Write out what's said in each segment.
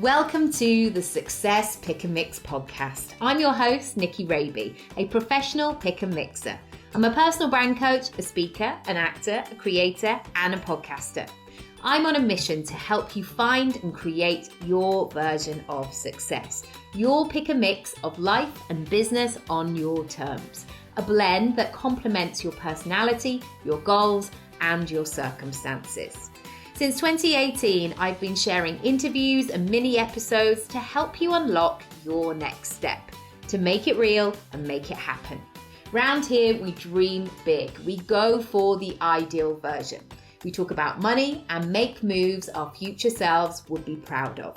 Welcome to the Success Pick and Mix podcast. I'm your host, Nicky Raby, a professional pick and mixer. I'm a personal brand coach, a speaker, an actor, a creator, and a podcaster. I'm on a mission to help you find and create your version of success. Your pick and mix of life and business on your terms. A blend that complements your personality, your goals, and your circumstances. Since 2018, I've been sharing interviews and mini episodes to help you unlock your next step, to make it real and make it happen. Round here, we dream big. We go for the ideal version. We talk about money and make moves our future selves would be proud of.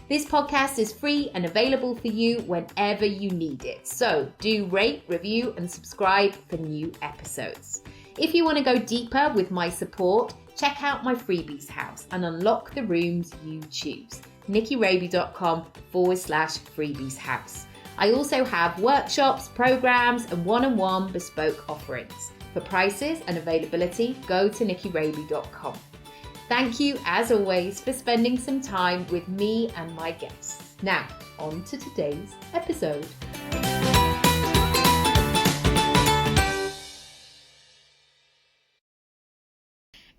This podcast is free and available for you whenever you need it. So do rate, review, and subscribe for new episodes. If you want to go deeper with my support, check out my freebies house and unlock the rooms you choose. nickyraby.com/freebies house. I also have workshops, programs, and one-on-one bespoke offerings. For prices and availability, go to nickyraby.com. Thank you, as always, for spending some time with me and my guests. Now, on to today's episode.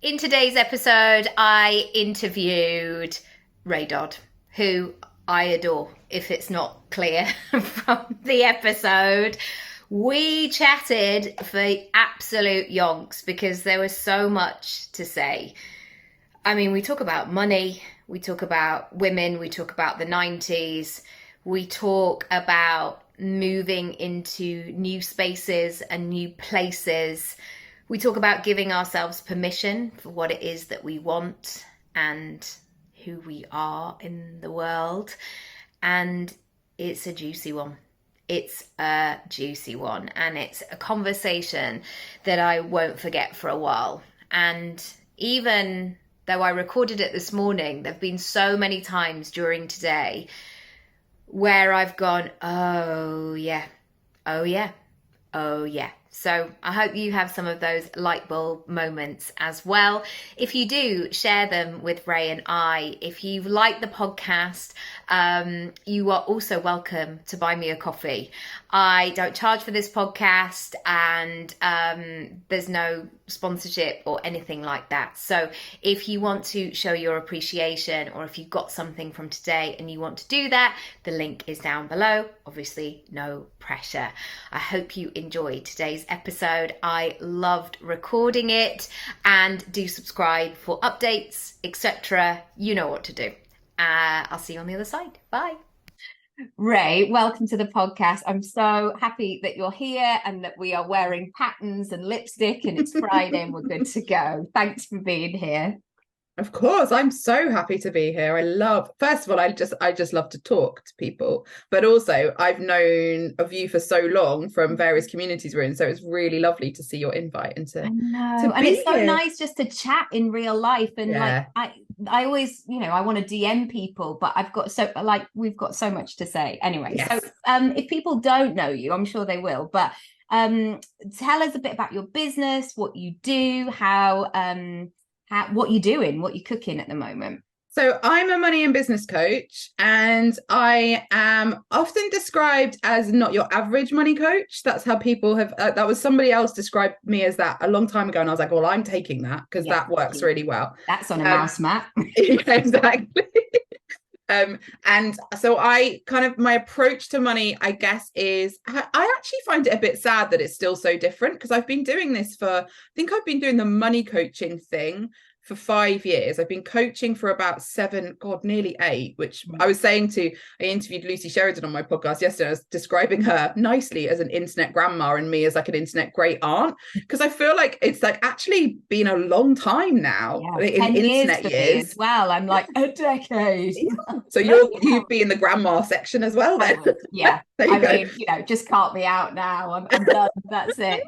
In today's episode, I interviewed Dodd, who I adore, if it's not clear from the episode. We chatted for absolute yonks because there was so much to say. I mean, we talk about money, we talk about women, we talk about the 90s, we talk about moving into new spaces and new places. We talk about giving ourselves permission for what it is that we want and who we are in the world. And it's a juicy one. It's a juicy one. And it's a conversation that I won't forget for a while. And even though I recorded it this morning, there have been so many times during today where I've gone, oh yeah, oh yeah, oh yeah. So I hope you have some of those light bulb moments as well. If you do, share them with Ray and I. If you like the podcast, you are also welcome to buy me a coffee. I don't charge for this podcast and there's no sponsorship or anything like that. So if you want to show your appreciation or if you got something from today and you want to do that, the link is down below. Obviously, no pressure. I hope you enjoyed today's episode. I loved recording it, and do subscribe for updates, etc. You know what to do. I'll see you on the other side. Bye. Ray, welcome to the podcast. I'm so happy that you're here and that we are wearing patterns and lipstick and it's Friday and we're good to go. Thanks for being here. Of course, I'm so happy to be here. First of all, I just love to talk to people, but also I've known of you for so long from various communities we're in, so it's really lovely to see your invite and to and it's so nice just to chat in real life. And like I always, I want to DM people, but we've got so much to say anyway. Yes. So if people don't know you, I'm sure they will, but tell us a bit about your business, what you do, what you're doing, what you're cooking at the moment. So I'm a money and business coach, and I am often described as not your average money coach. That's how people have, that was somebody else described me as that a long time ago. And I was like, well, I'm taking that because that works really well. That's on a mouse mat. Exactly. And so my approach to money, I guess, is I actually find it a bit sad that it's still so different, because I've been doing this I've been doing the money coaching thing for 5 years. I've been coaching for about 7, nearly 8, which I interviewed Lucy Sheridan on my podcast yesterday. I was describing her nicely as an internet grandma and me as like an internet great aunt, because I feel like it's like actually been a long time now. In 10 internet years as well. I'm like a decade. So you'd be in the grandma section as well then. Yeah. Just cart me out now. I'm done. That's it.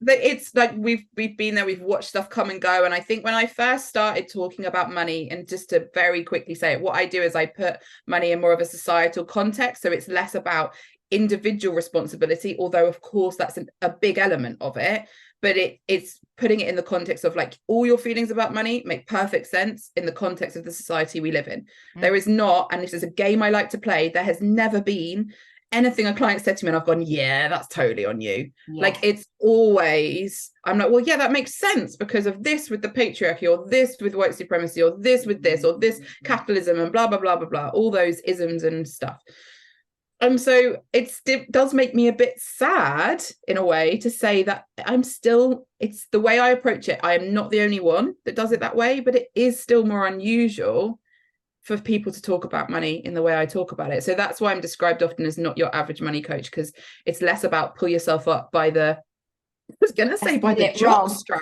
It's like we've been there, we've watched stuff come and go. And I think when I first started talking about money, and just to very quickly say it, what I do is I put money in more of a societal context. So it's less about individual responsibility, although of course that's a big element of it. but it's putting it in the context of like all your feelings about money make perfect sense in the context of the society we live in. There is not, and this is a game I like to play, there has never been anything a client said to me and I've gone, yeah, that's totally on you. Yeah. Like it's always, I'm like, well, yeah, that makes sense because of this with the patriarchy, or this with white supremacy, or this with this, or this capitalism, and blah, blah, blah, blah, blah, all those isms and stuff. So it does make me a bit sad in a way to say that it's the way I approach it. I am not the only one that does it that way, but it is still more unusual for people to talk about money in the way I talk about it. So that's why I'm described often as not your average money coach, because it's less about pull yourself up by the jock strap.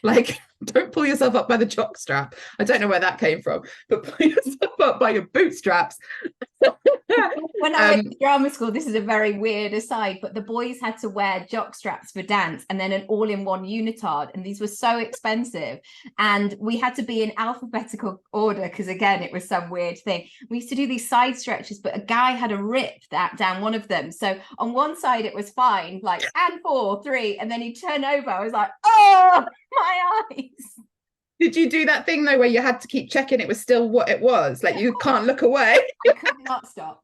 Like, don't pull yourself up by the jock strap. I don't know where that came from, but pull yourself up by your bootstraps. When I went to drama school, this is a very weird aside, but the boys had to wear jock straps for dance and then an all-in-one unitard, and these were so expensive, and we had to be in alphabetical order because again it was some weird thing. We used to do these side stretches, but a guy had a rip down one of them, so on one side it was fine, like and 4 3, and then he'd turn over. I was like, oh my eyes. Did you do that thing though where you had to keep checking it was still what it was? Like you can't look away. I could not stop.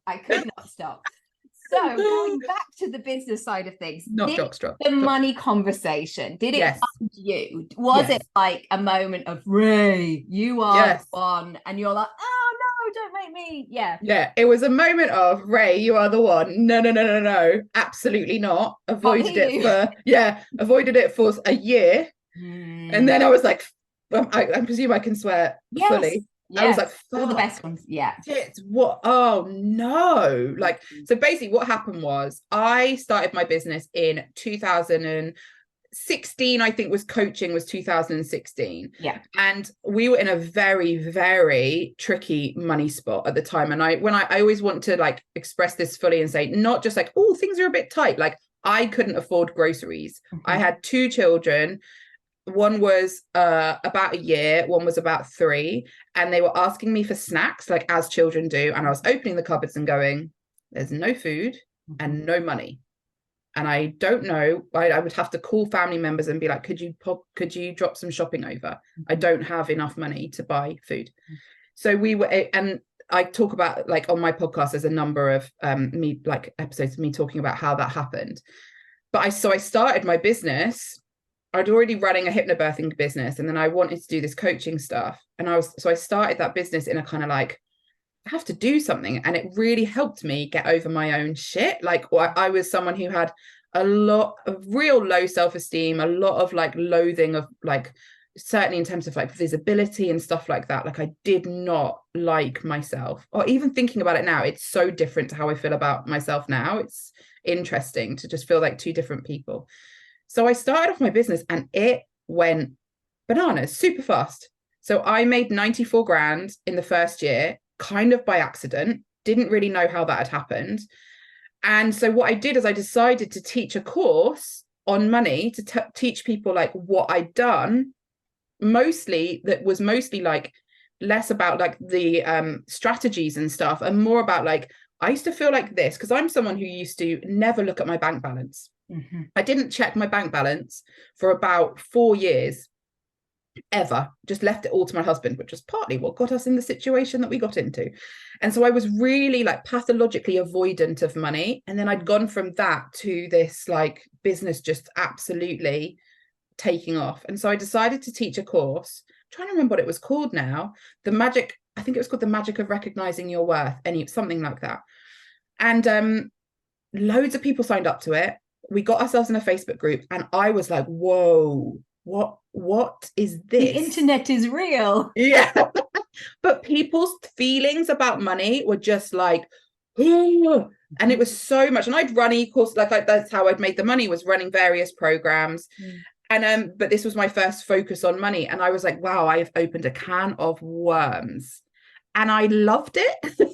So going back to the business side of things, the money conversation, did it find you? Was it like a moment of Ray, you are the one, and you're like, oh no, don't make me. Yeah, it was a moment of Ray, you are the one. No, absolutely not. Avoided it for a year. And then I was like, I presume I can swear fully. Yes. I was like, all the best ones. Yeah. What? Oh no. Like, so basically what happened was I started my business in 2016, I think was 2016. Yeah. And we were in a very, very tricky money spot at the time. And I always want to like express this fully and say, not just like, oh, things are a bit tight. Like I couldn't afford groceries. Mm-hmm. I had 2 children. One was about a year, one was about 3, and they were asking me for snacks, like as children do, and I was opening the cupboards and going, there's no food and no money, and I don't know. I would have to call family members and be like, could you drop some shopping over? I don't have enough money to buy food. So we were, and I talk about, like on my podcast, there's a number of episodes of me talking about how that happened. But I started my business. I'd already running a hypnobirthing business, and then I wanted to do this coaching stuff. And I started that business in a kind of like, I have to do something. And it really helped me get over my own shit. Like I was someone who had a lot of real low self-esteem, a lot of like loathing of like, certainly in terms of like visibility and stuff like that. Like I did not like myself, or even thinking about it now, it's so different to how I feel about myself now. It's interesting to just feel like 2 different people. So I started off my business and it went bananas super fast. So I made 94 grand in the first year, kind of by accident, didn't really know how that had happened. And so what I did is I decided to teach a course on money to teach people like what I'd done, mostly like less about like the strategies and stuff, and more about like, I used to feel like this because I'm someone who used to never look at my bank balance. Mm-hmm. I didn't check my bank balance for about 4 years, ever. Just left it all to my husband, which was partly what got us in the situation that we got into. And so I was really like pathologically avoidant of money. And then I'd gone from that to this like business just absolutely taking off. And so I decided to teach a course. I'm trying to remember what it was called now. I think it was called The Magic of Recognizing Your Worth, something like that. And loads of people signed up to it. We got ourselves in a Facebook group, and I was like, whoa, what is this? The internet is real. Yeah. But people's feelings about money were just like, ooh. And it was so much. And I'd run e-course, like that's how I'd made the money, was running various programs. And but this was my first focus on money. And I was like, wow, I've opened a can of worms. And I loved it.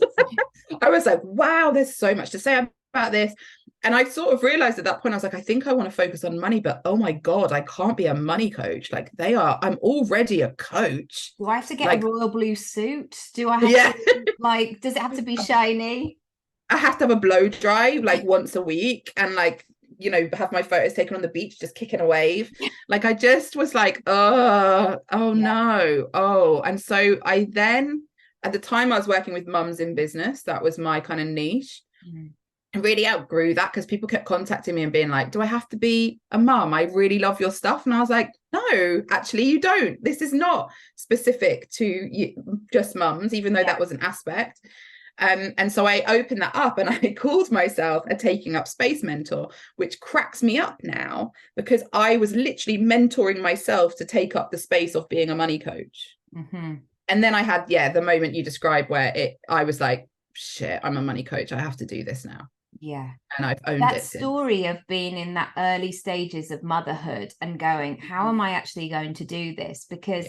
I was like, wow, there's so much to say about this. And I sort of realized at that point, I was like, I think I want to focus on money, but oh my God, I can't be a money coach. Like I'm already a coach. Do I have to get a royal blue suit? Do I have to, like, does it have to be shiny? I have to have a blow dry like once a week. And like, have my photos taken on the beach, just kicking a wave. Like, I just was like, oh no. Oh, and so I then, at the time I was working with mums in business, that was my kind of niche. I really outgrew that because people kept contacting me and being like, do I have to be a mum? I really love your stuff. And I was like, no, actually you don't. This is not specific to just mums, even though that was an aspect. And so I opened that up and I called myself a taking up space mentor, which cracks me up now because I was literally mentoring myself to take up the space of being a money coach. And then I had, the moment you described where I was like, shit, I'm a money coach. I have to do this now. Yeah. And I've owned that it. Story of being in that early stages of motherhood and going, how am I actually going to do this? Because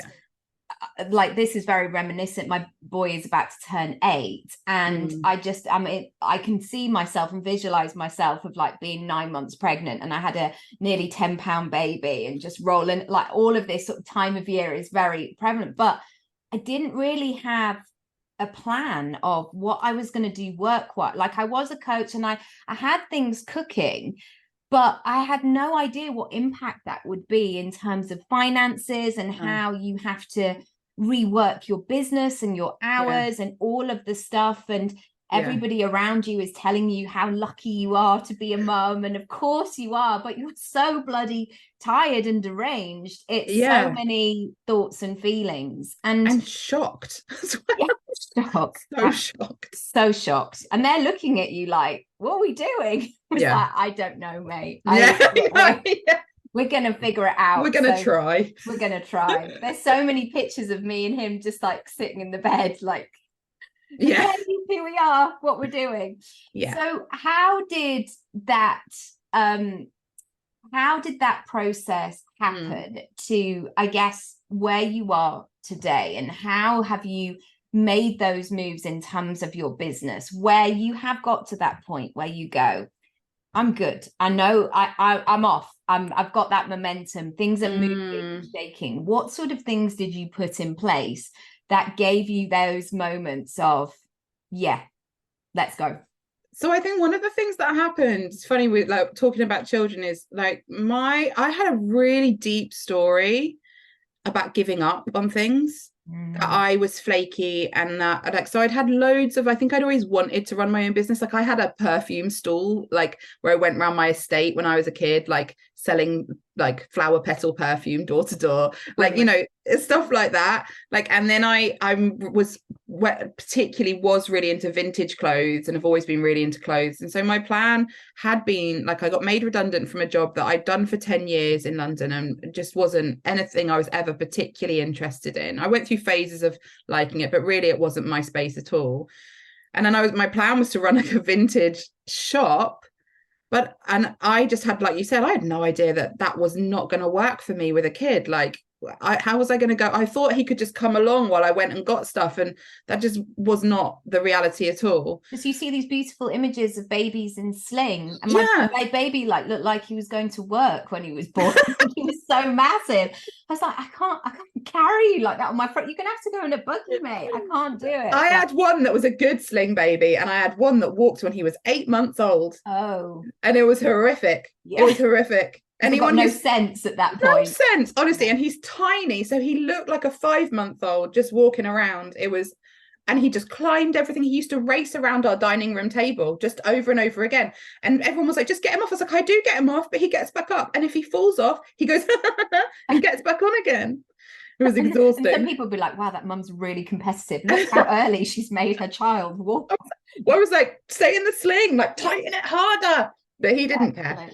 like, this is very reminiscent. My boy is about to turn 8 and I can see myself and visualize myself of like being 9 months pregnant, and I had a nearly 10-pound baby, and just rolling, like, all of this sort of time of year is very prevalent, but I didn't really have a plan of what I was going to do work-wise. Like, I was a coach and I had things cooking, but I had no idea what impact that would be in terms of finances and how you have to rework your business and your hours and all of the stuff. And everybody around you is telling you how lucky you are to be a mum. And of course you are, but you're so bloody tired and deranged. It's so many thoughts and feelings. And shocked. Shocked. So shocked. And they're looking at you like, what are we doing? It's like, I don't know, mate. We're gonna figure it out. We're gonna try. There's so many pictures of me and him just like sitting in the bed, like, here we are, what we're doing. So how did that process happen to, I guess, where you are today, and how have you made those moves in terms of your business, where you have got to that point where you go, I'm good, I know I'm off, I've got that momentum, things are moving, shaking. What sort of things did you put in place that gave you those moments of, let's go? So I think one of the things that happened, it's funny with like talking about children, is like I had a really deep story about giving up on things. That I was flaky, and that, like, so I'd had loads of, I think I'd always wanted to run my own business. Like, I had a perfume stall, like, where I went around my estate when I was a kid, like selling like flower petal perfume door to door, like, stuff like that. Like, and then I was particularly was really into vintage clothes, and have always been really into clothes. And so my plan had been, like, I got made redundant from a job that I'd done for 10 years in London, and just wasn't anything I was ever particularly interested in. I went through phases of liking it, but really it wasn't my space at all. And then my plan was to run like a vintage shop. And I just had, like you said, I had no idea that was not going to work for me with a kid. Like, how was I going to go? I thought he could just come along while I went and got stuff, and that just was not the reality at all. Because you see these beautiful images of babies in sling, and my baby like looked like he was going to work when he was born. He was so massive. I was like, I can't carry you like that on my front. You're gonna have to go in a buggy, mate. I can't do it. I had one that was a good sling baby, and I had one that walked when he was 8 months old. Oh, and it was horrific. It was horrific. Anyone got no sense at that point. No sense, honestly. And he's tiny, so he looked like a 5-month-old just walking around. And he just climbed everything. He used to race around our dining room table just over and over again. And everyone was like, just get him off. I was like, I do get him off, but he gets back up. And if he falls off, he goes and gets back on again. It was exhausting. And some people would be like, wow, that mum's really competitive. Look how early she's made her child walk. I was like, stay in the sling, like tighten it harder. But he didn't care.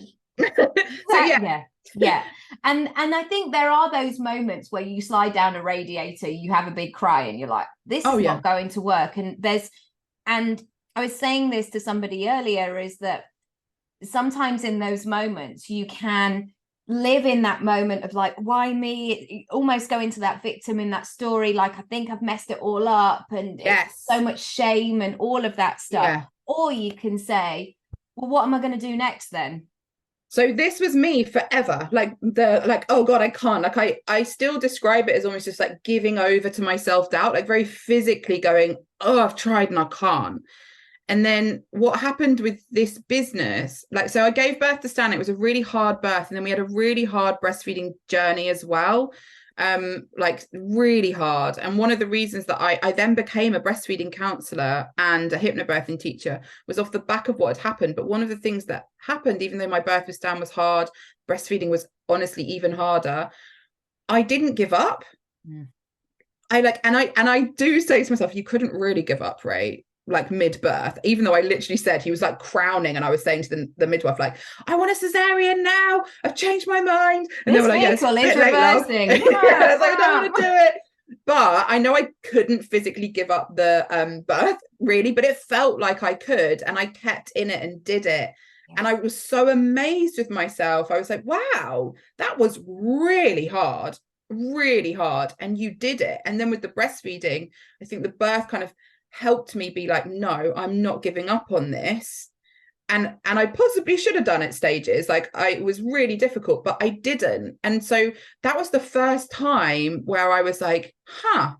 And I think there are those moments where you slide down a radiator, you have a big cry, and you're like, this is not going to work. And I was saying this to somebody earlier, is that sometimes in those moments you can live in that moment of like, why me? Almost go into that victim in that story, like, I think I've messed it all up, and it's so much shame and all of that stuff. Or you can say, well, what am I going to do next then? So this was me forever, oh God, I can't. Like, I still describe it as almost just like giving over to my self-doubt, like very physically going, oh, I've tried and I can't. And then what happened with this business, like, so I gave birth to Stan. It was a really hard birth. And then we had a really hard breastfeeding journey as well. Like really hard. And one of the reasons that I then became a breastfeeding counselor and a hypnobirthing teacher was off the back of what had happened. But one of the things that happened, even though my birth with Stan was hard, breastfeeding was honestly even harder, I didn't give up. I do say to myself, you couldn't really give up, right? Like mid-birth, even though I literally said, he was like crowning, and I was saying to the midwife, like, I want a cesarean now, I've changed my mind. And this they were like, vehicle is reversing. I was like, I don't want to do it. But I know I couldn't physically give up the birth, really, but it felt like I could, and I kept in it and did it. And I was so amazed with myself. I was like, wow, that was really hard, and you did it. And then with the breastfeeding, I think the birth kind of helped me be like, no, I'm not giving up on this. And I possibly should have done it stages. Like, it was really difficult, but I didn't. And so that was the first time where I was like, I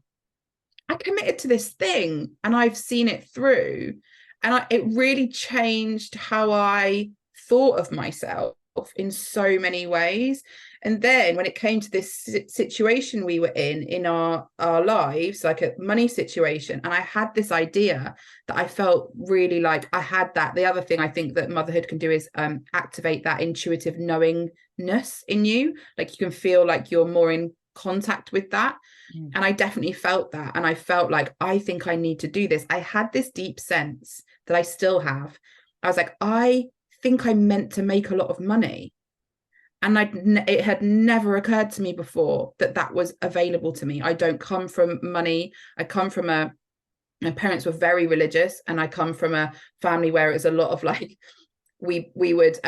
committed to this thing and I've seen it through. And it really changed how I thought of myself in so many ways. And then when it came to this situation we were in our lives, like a money situation, and I had this idea that I felt really like I had that. The other thing I think that motherhood can do is activate that intuitive knowingness in you. Like, you can feel like you're more in contact with that. And I definitely felt that. And I felt like, I think I need to do this. I had this deep sense that I still have. I was like, I think I'm meant to make a lot of money. And it had never occurred to me before that was available to me. I don't come from money. I come from my parents were very religious, and I come from a family where it was a lot of like, we would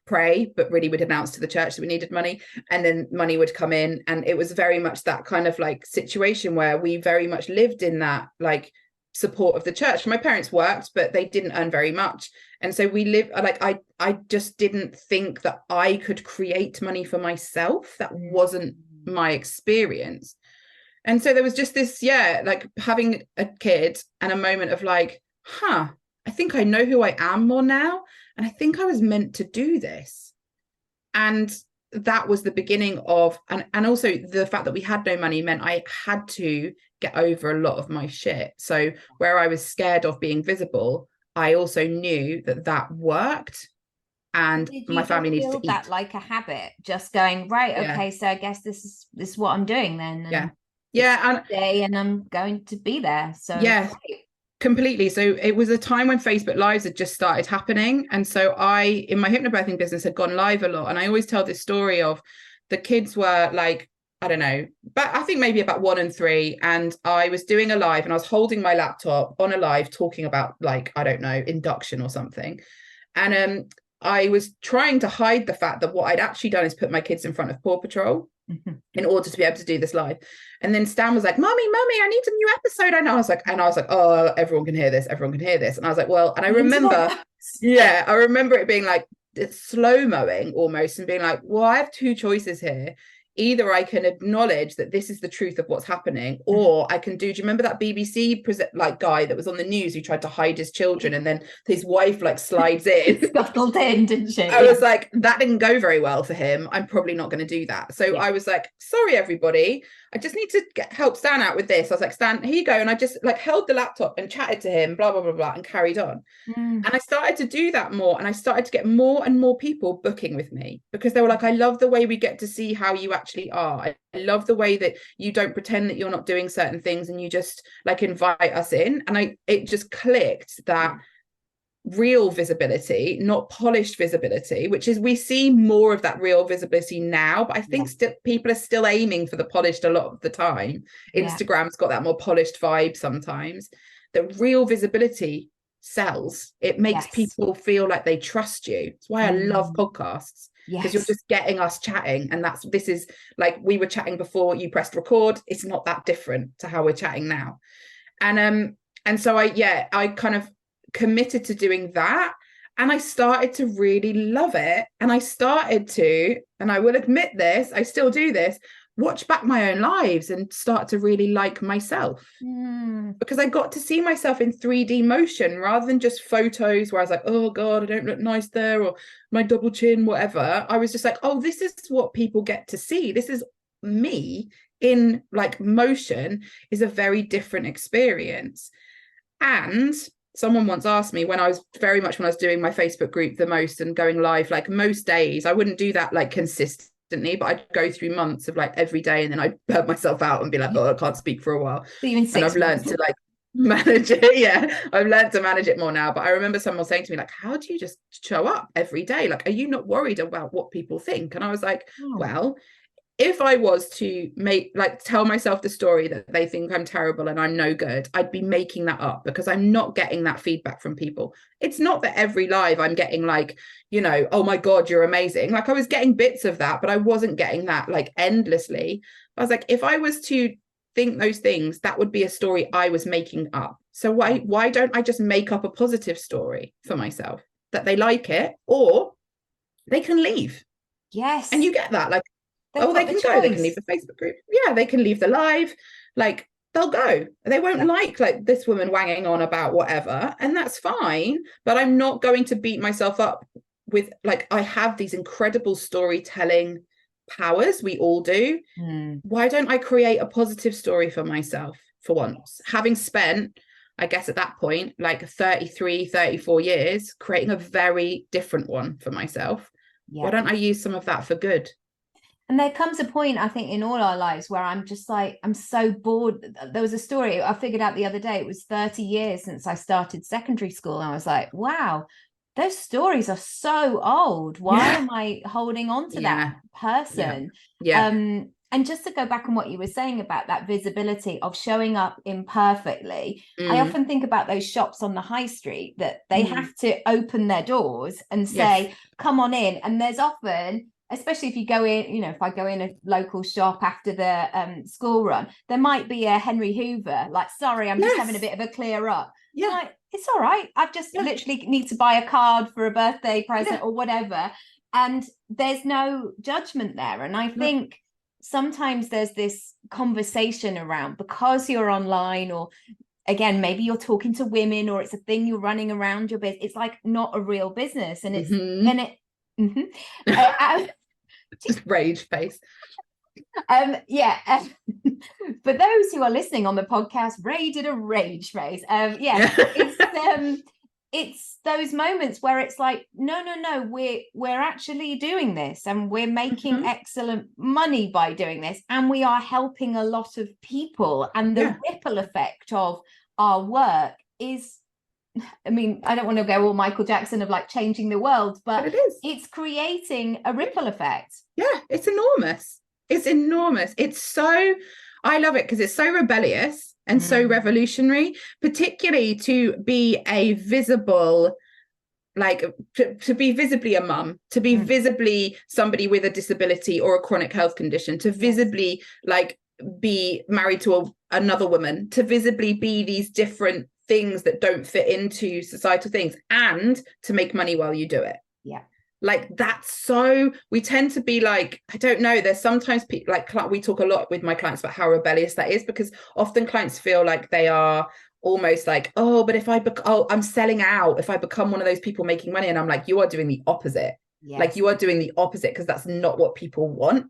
pray, but really would announce to the church that we needed money, and then money would come in. And it was very much that kind of like situation where we very much lived in that like support of the church. My parents worked, but they didn't earn very much. And so we live like, I just didn't think that I could create money for myself. That wasn't my experience. And so there was just this, like having a kid and a moment of like, I think I know who I am more now. And I think I was meant to do this. And that was the beginning of, and also the fact that we had no money meant I had to get over a lot of my shit. So where I was scared of being visible, I also knew that worked, and my family needed to eat. That like a habit, just going, right, okay, so I guess this is what I'm doing then. And and I'm going to be there. So right. Completely. So it was a time when Facebook Lives had just started happening. And so I, in my hypnobirthing business, had gone live a lot. And I always tell this story of the kids were like, I don't know, but I think maybe about 1 and 3. And I was doing a live and I was holding my laptop on a live talking about like, I don't know, induction or something. And I was trying to hide the fact that what I'd actually done is put my kids in front of Paw Patrol in order to be able to do this live. And then Stan was like, Mummy, I need a new episode. And I was like, oh, everyone can hear this. And I was like, well, and I remember, I remember it being like, it's slow-moing almost, and being like, well, I have 2 choices here. Either I can acknowledge that this is the truth of what's happening, or I can do you remember that BBC like guy that was on the news who tried to hide his children, and then his wife like slides in, scuttled in, didn't she? I was like, that didn't go very well for him. I'm probably not going to do that. So I was like, sorry, everybody, I just need to help Stan out with this. I was like, Stan, here you go. And I just like held the laptop and chatted to him, blah, blah, blah, blah, and carried on. And I started to do that more. And I started to get more and more people booking with me, because they were like, I love the way we get to see how you actually are. I love the way that you don't pretend that you're not doing certain things, and you just like invite us in. And it just clicked that real visibility, not polished visibility, which is, we see more of that real visibility now, but I think still people are still aiming for the polished a lot of the time. Instagram's got that more polished vibe sometimes. The real visibility sells. It makes people feel like they trust you. It's why I love podcasts, because you're just getting us chatting. And this is like, we were chatting before you pressed record. It's not that different to how we're chatting now. And so I kind of committed to doing that, and I started to really love it. And I started to, and I will admit this, I still do this, watch back my own lives and start to really like myself. Because I got to see myself in 3D motion rather than just photos where I was like, oh God, I don't look nice there, or my double chin, whatever. I was just like, oh, this is what people get to see. This is me in like motion, is a very different experience. And someone once asked me, when I was doing my Facebook group the most and going live, like most days, I wouldn't do that like consistently, but I'd go through months of like every day, and then I'd burn myself out and be like, oh, I can't speak for a while. And I've learned to like manage it. Yeah, I've learned to manage it more now. But I remember someone saying to me, like, how do you just show up every day? Like, are you not worried about what people think? And I was like, well, if I was to tell myself the story that they think I'm terrible and I'm no good, I'd be making that up, because I'm not getting that feedback from people. It's not that every live I'm getting like, you know, oh my God, you're amazing. Like I was getting bits of that, but I wasn't getting that like endlessly. I was like, if I was to think those things, that would be a story I was making up. So why don't I just make up a positive story for myself that they like it, or they can leave? Yes. And you get that, like, they can go, they can leave the Facebook group, yeah, they can leave the live, like they'll go, they won't like this woman wanging on about whatever, and that's fine. But I'm not going to beat myself up with, like, I have these incredible storytelling powers, we all do. Why don't I create a positive story for myself for once, having spent, I guess at that point, like 33, 34 years creating a very different one for myself? Why don't I use some of that for good? And there comes a point, I think, in all our lives where I'm just like, I'm so bored. There was a story I figured out the other day. It was 30 years since I started secondary school. And I was like, wow, those stories are so old. Why am I holding on to that person? And just to go back on what you were saying about that visibility of showing up imperfectly, I often think about those shops on the high street that they have to open their doors and say, come on in. And there's often, especially if you go in, you know, if I go in a local shop after the school run, there might be a Henry Hoover, like, sorry, I'm just having a bit of a clear up. Like, it's all right. I've just literally need to buy a card for a birthday present or whatever. And there's no judgment there. And I think sometimes there's this conversation around, because you're online, or again, maybe you're talking to women, or it's a thing you're running around your business. It's like not a real business. And it's, and it, just rage face. For those who are listening on the podcast, Ray did a rage face. It's those moments where it's like, no, we're actually doing this, and we're making excellent money by doing this, and we are helping a lot of people, and the ripple effect of our work is, I mean, I don't want to go all Michael Jackson of like changing the world, but it's creating a ripple effect. Yeah, it's enormous. It's so, I love it because it's so rebellious and so revolutionary, particularly to be a visible, like to be visibly a mum, to be visibly somebody with a disability or a chronic health condition, to visibly like be married to another woman, to visibly be these different things that don't fit into societal things, and to make money while you do it. Like that's so, we tend to be like, I don't know, there's sometimes people like, we talk a lot with my clients about how rebellious that is, because often clients feel like they are almost like, oh, but if I'm selling out if I become one of those people making money. And I'm like, you are doing the opposite. Like you are doing the opposite, because that's not what people want.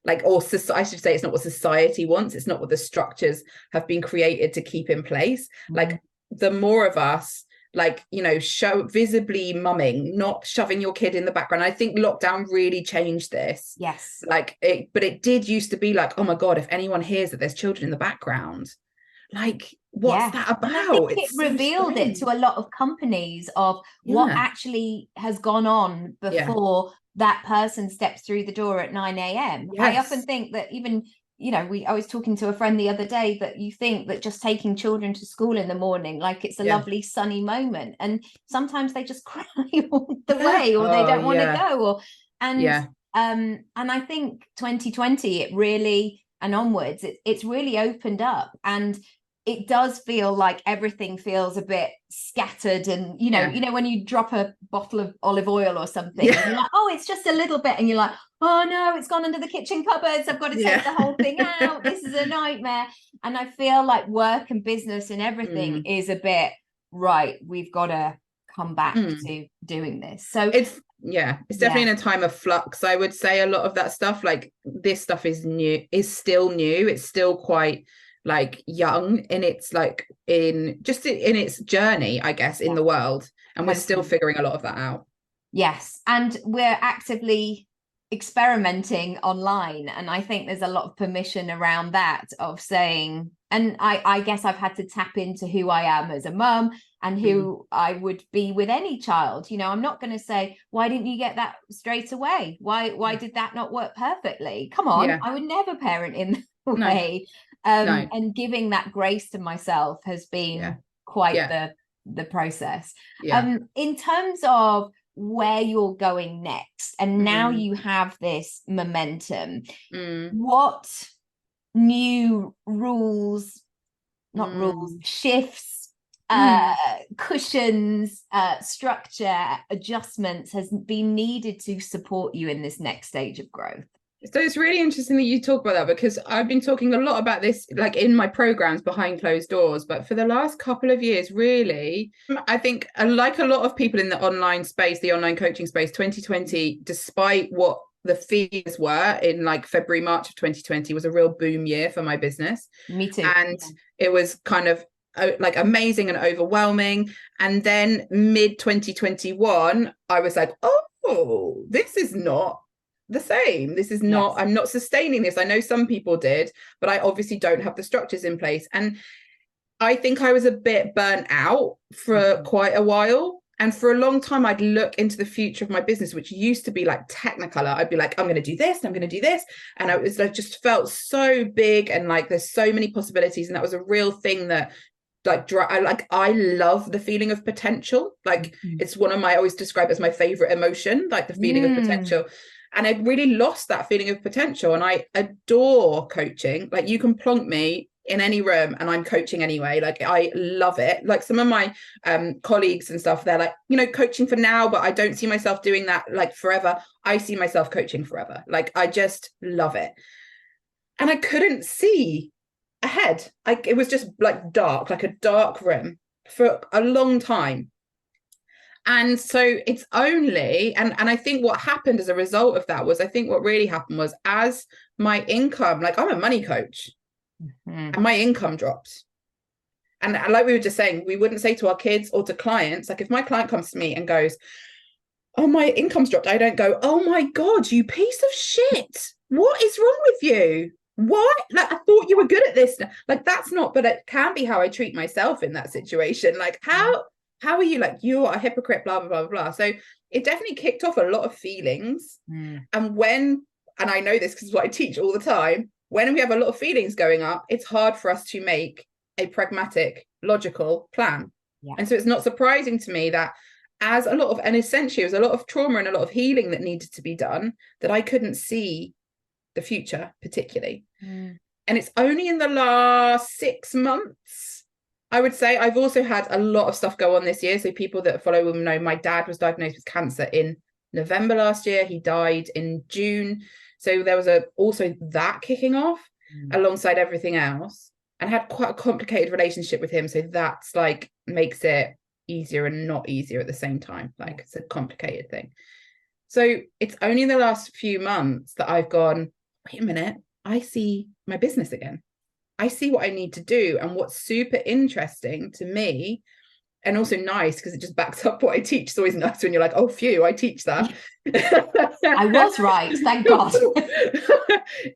Like, or I should say, it's not what society wants. It's not what the structures have been created to keep in place. Like the more of us, like, you know, show visibly mumming, not shoving your kid in the background. I think lockdown really changed this. Like but it did used to be like, oh my God, if anyone hears that there's children in the background, like what's that about? And I think it revealed it to a lot of companies of what actually has gone on before that person steps through the door at 9 a.m. I often think that even, you know, I was talking to a friend the other day that you think that just taking children to school in the morning, like it's a lovely sunny moment, and sometimes they just cry all the way, or they don't want to go, or and I think 2020 it really, and onwards, it's really opened up, and it does feel like everything feels a bit scattered, and you know when you drop a bottle of olive oil or something, and you're like, oh, it's just a little bit, and you're like, oh no, it's gone under the kitchen cupboards, I've got to take the whole thing out, this is a nightmare. And I feel like work and business and everything is a bit, right, we've got to come back to doing this. So it's definitely in a time of flux. I would say a lot of that stuff, like this stuff is still new, it's still quite like young in its like in its journey, I guess, in the world, and we're still figuring a lot of that out. Yes, and we're actively experimenting online, and I think there's a lot of permission around that, of saying, and I guess I've had to tap into who I am as a mum and who I would be with any child. You know, I'm not going to say, why didn't you get that straight away? Why did that not work perfectly? Come on, I would never parent in the way. And giving that grace to myself has been quite the process. In terms of where you're going next, and now you have this momentum, what new shifts, cushions, structure, adjustments has been needed to support you in this next stage of growth? So it's really interesting that you talk about that, because I've been talking a lot about this like in my programs behind closed doors, but for the last couple of years, really, I think like a lot of people in the online space, the online coaching space, 2020, despite what the fears were in like February, March of 2020, was a real boom year for my business. Me too. And it was kind of like amazing and overwhelming. And then mid 2021, I was like, oh, this is not the same. This is not, I'm not sustaining this. I know some people did, but I obviously don't have the structures in place. And I think I was a bit burnt out for quite a while. And for a long time, I'd look into the future of my business, which used to be like technicolor. I'd be like, I'm going to do this, I'm going to do this. And I just felt so big, and like there's so many possibilities. And that was a real thing that I love the feeling of potential. Like it's one of my, I always describe it as my favorite emotion, like the feeling of potential. And I really lost that feeling of potential. And I adore coaching. Like you can plonk me in any room and I'm coaching anyway. Like I love it. Like some of my colleagues and stuff, they're like, you know, coaching for now, but I don't see myself doing that like forever. I see myself coaching forever. Like I just love it. And I couldn't see ahead. Like it was just like dark, like a dark room for a long time. And so it's only, and I think what happened as a result of that was, I think what really happened was, as my income, like I'm a money coach, and my income dropped. And like we were just saying, we wouldn't say to our kids or to clients, like if my client comes to me and goes, oh, my income's dropped, I don't go, oh my God, you piece of shit. What is wrong with you? What? Like, I thought you were good at this. Like, that's not, but it can be how I treat myself in that situation. Like, how are you, like, you're a hypocrite, blah, blah, blah, blah. So it definitely kicked off a lot of feelings. And and I know this because it's what I teach all the time, when we have a lot of feelings going up, it's hard for us to make a pragmatic, logical plan. And so it's not surprising to me that and essentially it was a lot of trauma and a lot of healing that needed to be done, that I couldn't see the future particularly. And it's only in the last 6 months, I would say. I've also had a lot of stuff go on this year. So people that follow will know my dad was diagnosed with cancer in November last year. He died in June. So there was also that kicking off alongside everything else, and had quite a complicated relationship with him. So that's like makes it easier and not easier at the same time. Like it's a complicated thing. So it's only in the last few months that I've gone, wait a minute, I see my business again. I see what I need to do. And what's super interesting to me, and also nice because it just backs up what I teach. It's always nice when you're like, oh, phew, I teach that. I was right, thank God.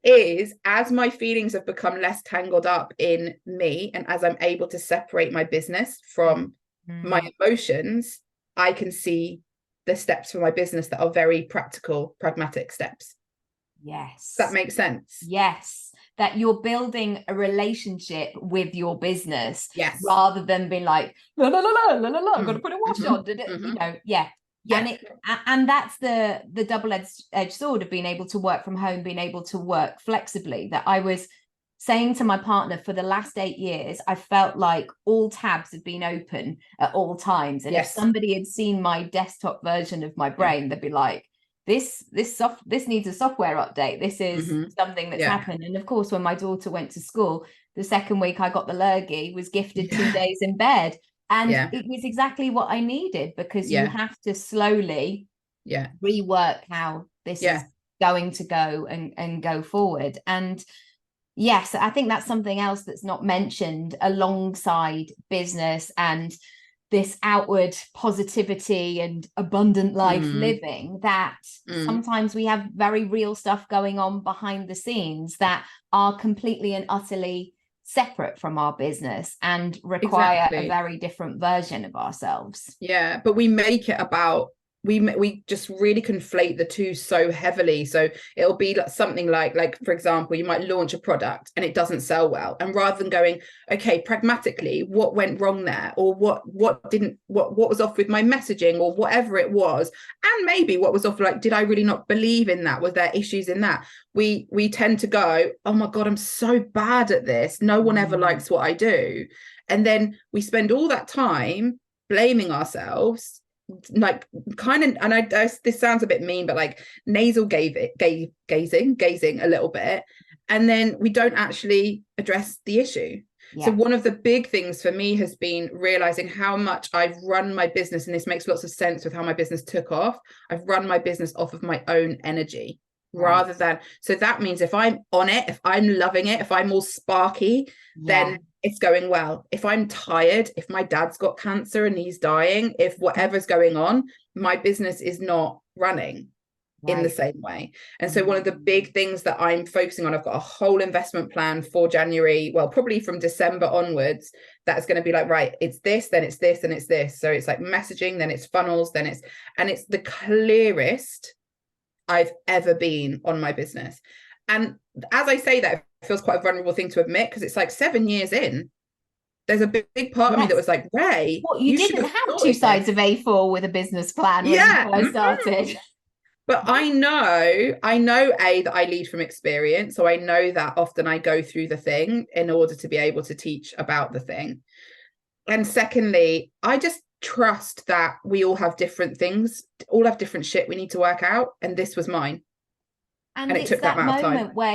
Is as my feelings have become less tangled up in me, and as I'm able to separate my business from my emotions, I can see the steps for my business that are very practical, pragmatic steps. Yes. Does that make sense? Yes. That you're building a relationship with your business, rather than being like, la la la la la la, I'm gonna put a wash on, you know, and that's the double-edged sword of being able to work from home, being able to work flexibly. That I was saying to my partner, for the last 8 years, I felt like all tabs had been open at all times. And if somebody had seen my desktop version of my brain, they'd be like, this needs a software update. This is something that's happened. And of course, when my daughter went to school, the second week I got the lurgy, was gifted 2 days in bed. And it was exactly what I needed, because you have to slowly rework how this is going to go and go forward. And yes, I think that's something else that's not mentioned alongside business and this outward positivity and abundant life living, that sometimes we have very real stuff going on behind the scenes that are completely and utterly separate from our business and require a very different version of ourselves. Yeah, but we make it about, we just really conflate the two so heavily. So it'll be like something like for example, you might launch a product and it doesn't sell well, and rather than going, okay, pragmatically, what went wrong there, or what was off with my messaging, or whatever it was, and maybe what was off, like, did I really not believe in that, was there issues in that, we tend to go, oh my god, I'm so bad at this, no one ever likes what I do, and then we spend all that time blaming ourselves, like kind of, and this sounds a bit mean, but like nasal gazing a little bit, and then we don't actually address the issue. So one of the big things for me has been realizing how much I've run my business, and this makes lots of sense with how my business took off. I've run my business off of my own energy rather than, so that means if I'm on it, if I'm loving it, if I'm all sparky, then it's going well. If I'm tired, if my dad's got cancer and he's dying, if whatever's going on, my business is not running in the same way. And so one of the big things that I'm focusing on, I've got a whole investment plan for January, well, probably from December onwards, that's going to be like, right, it's this, then it's this, and it's this. So it's like messaging, then it's funnels, then it's the clearest I've ever been on my business. And as I say that, it feels quite a vulnerable thing to admit, because it's like 7 years in, there's a big part of me that was like, Ray, well, you didn't have 2 sides of A4 with a business plan when you first started. But I know that I lead from experience. So I know that often I go through the thing in order to be able to teach about the thing. And secondly, I just trust that we all have different things, all have different shit we need to work out. And this was mine. And it took that moment where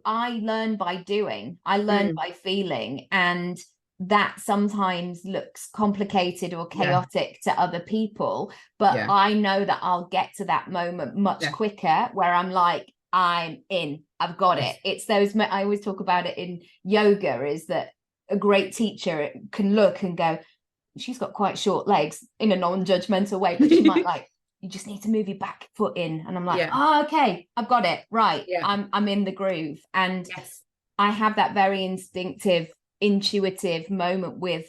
I learn by doing, I learn by feeling, and that sometimes looks complicated or chaotic to other people, but I know that I'll get to that moment much quicker, where I'm like, I'm in, I've got it. It's those, I always talk about it in yoga, is that a great teacher can look and go, she's got quite short legs, in a non-judgmental way, but she might like, you just need to move your back foot in. And I'm like, oh, okay, I've got it. Right. I'm in the groove. And I have that very intuitive moment with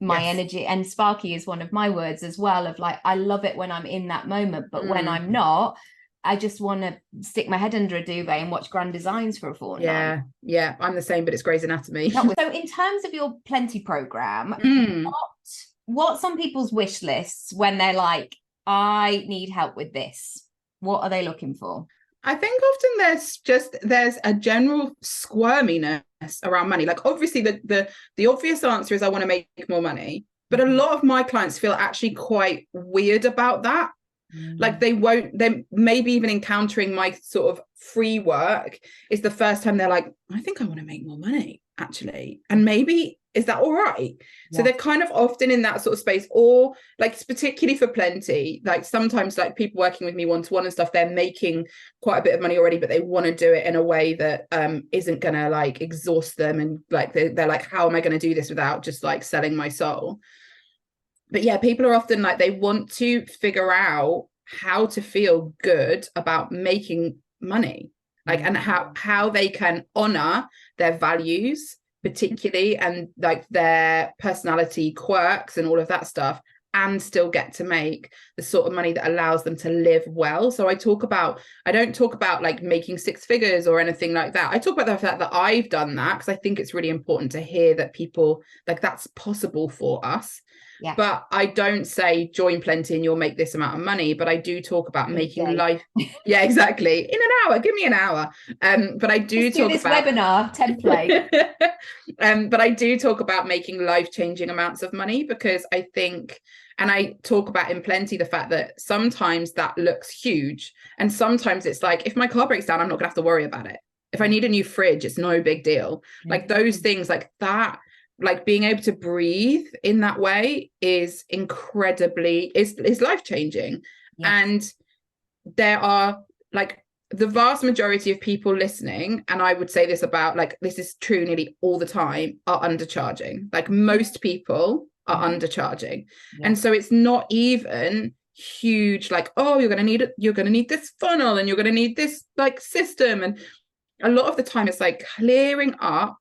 my energy. And sparky is one of my words as well, of like, I love it when I'm in that moment, but when I'm not, I just want to stick my head under a duvet and watch Grand Designs for a fortnight. Yeah, I'm the same, but it's Grey's Anatomy. So in terms of your Plenty program, what's on people's wish lists when they're like, I need help with this? What are they looking for? I think often there's a general squirminess around money. Like, obviously the obvious answer is I want to make more money, but a lot of my clients feel actually quite weird about that. Like they maybe even encountering my sort of free work is the first time they're like, I think I want to make more money actually, and maybe is that all right? So they're kind of often in that sort of space, or like particularly for Plenty, like sometimes like people working with me one-to-one and stuff, they're making quite a bit of money already, but they want to do it in a way that isn't gonna like exhaust them, and like they're like, how am I going to do this without just like selling my soul? But yeah, people are often like, they want to figure out how to feel good about making money, like, and how they can honor their values particularly, and like their personality quirks and all of that stuff, and still get to make the sort of money that allows them to live well. So I don't talk about like making 6 figures or anything like that. I talk about the fact that I've done that, because I think it's really important to hear that people, like, that's possible for us. Yeah. But I don't say join Plenty and you'll make this amount of money, but I do talk about making life. Yeah, exactly. In an hour, give me an hour. But I do talk this about webinar template. But I do talk about making life-changing amounts of money, because I think, and I talk about in Plenty the fact that sometimes that looks huge, and sometimes it's like, if my car breaks down, I'm not gonna have to worry about it. If I need a new fridge, it's no big deal. Like those things like that, like being able to breathe in that way is incredibly is life-changing. Yes. And there are like the vast majority of people listening, and I would say this about, like, this is true nearly all the time, are undercharging. Like most people are undercharging. And so it's not even huge, like, oh, you're going to need this funnel and you're going to need this like system. And a lot of the time it's like clearing up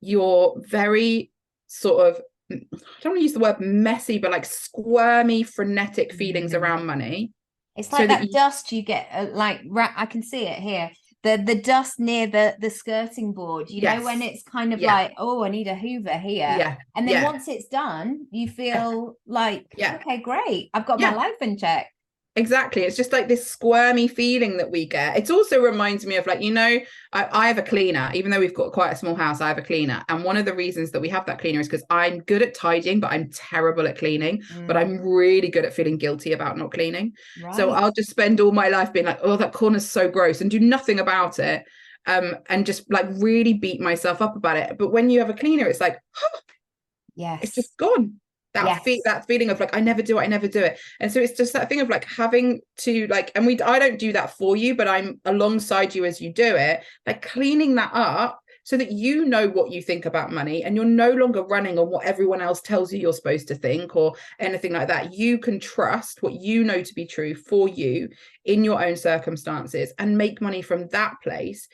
your very sort of, I don't want to use the word messy, but like squirmy, frenetic feelings around money. It's like that dust you get, like, I can see it here. The dust near the skirting board, you know, when it's kind of like, oh, I need a Hoover here. Yeah. And then once it's done, you feel like, okay, great, I've got my life in check. Exactly. It's just like this squirmy feeling that we get. It also reminds me of, like, you know, I have a cleaner. Even though we've got quite a small house, I have a cleaner. And one of the reasons that we have that cleaner is because I'm good at tidying, but I'm terrible at cleaning. But I'm really good at feeling guilty about not cleaning. Right. So I'll just spend all my life being like, oh, that corner's so gross, and do nothing about it. And just like really beat myself up about it. But when you have a cleaner, it's like, oh, it's just gone. That feeling of like, I never do it. And so it's just that thing of like having to like, and I don't do that for you, but I'm alongside you as you do it, like cleaning that up so that you know what you think about money, and you're no longer running on what everyone else tells you you're supposed to think or anything like that. You can trust what you know to be true for you in your own circumstances, and make money from that place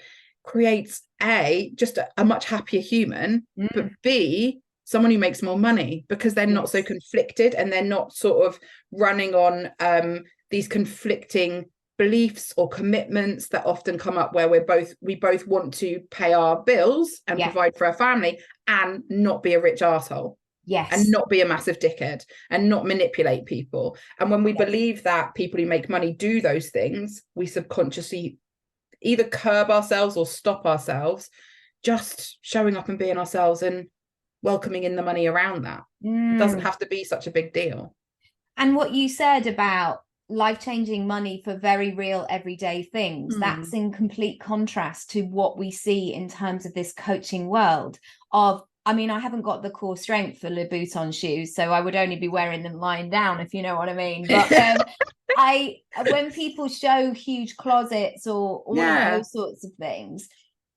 creates just a much happier human, but B, someone who makes more money, because they're not so conflicted, and they're not sort of running on these conflicting beliefs or commitments that often come up, where we both want to pay our bills and provide for our family and not be a rich asshole. Yes. And not be a massive dickhead and not manipulate people. And when we believe that people who make money do those things, we subconsciously either curb ourselves or stop ourselves just showing up and being ourselves and welcoming in the money around that. It doesn't have to be such a big deal. And what you said about life-changing money for very real everyday things, that's in complete contrast to what we see in terms of this coaching world of, I mean, I haven't got the core strength for Louboutin shoes, so I would only be wearing them lying down, if you know what I mean. But when people show huge closets or all of those sorts of things,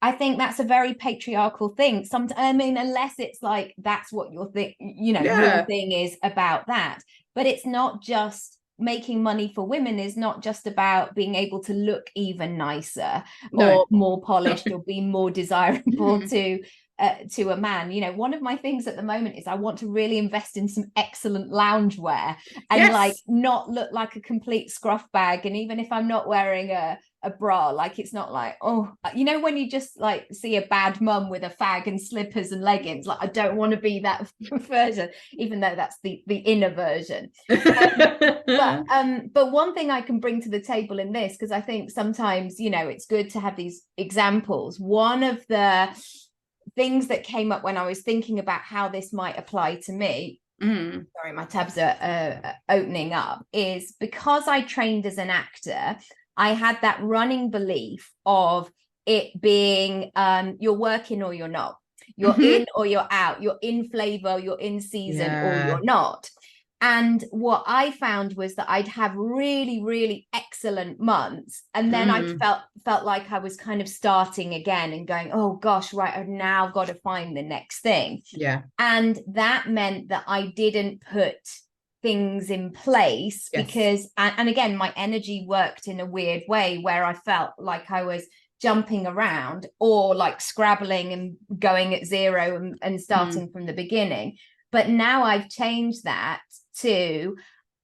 I think that's a very patriarchal thing. I mean, unless it's like that's what your thing, you know, your thing is about that. But it's not just making money for women is not just about being able to look even nicer or more polished or be more desirable to a man. You know, one of my things at the moment is I want to really invest in some excellent loungewear and like not look like a complete scruff bag. And even if I'm not wearing a bra, like it's not like, oh, you know, when you just like see a bad mum with a fag and slippers and leggings, like I don't want to be that version, even though that's the inner version. But one thing I can bring to the table in this, because I think sometimes, you know, it's good to have these examples. One of the things that came up when I was thinking about how this might apply to me, sorry, my tabs are opening up, is because I trained as an actor, I had that running belief of it being you're working or you're not, you're in or you're out, you're in flavor, you're in season or you're not. And what I found was that I'd have really, really excellent months. And then I felt like I was kind of starting again and going, oh gosh, right, I've now got to find the next thing. Yeah. And that meant that I didn't put things in place because, and again, my energy worked in a weird way where I felt like I was jumping around or like scrabbling and going at zero and starting from the beginning. But now I've changed that to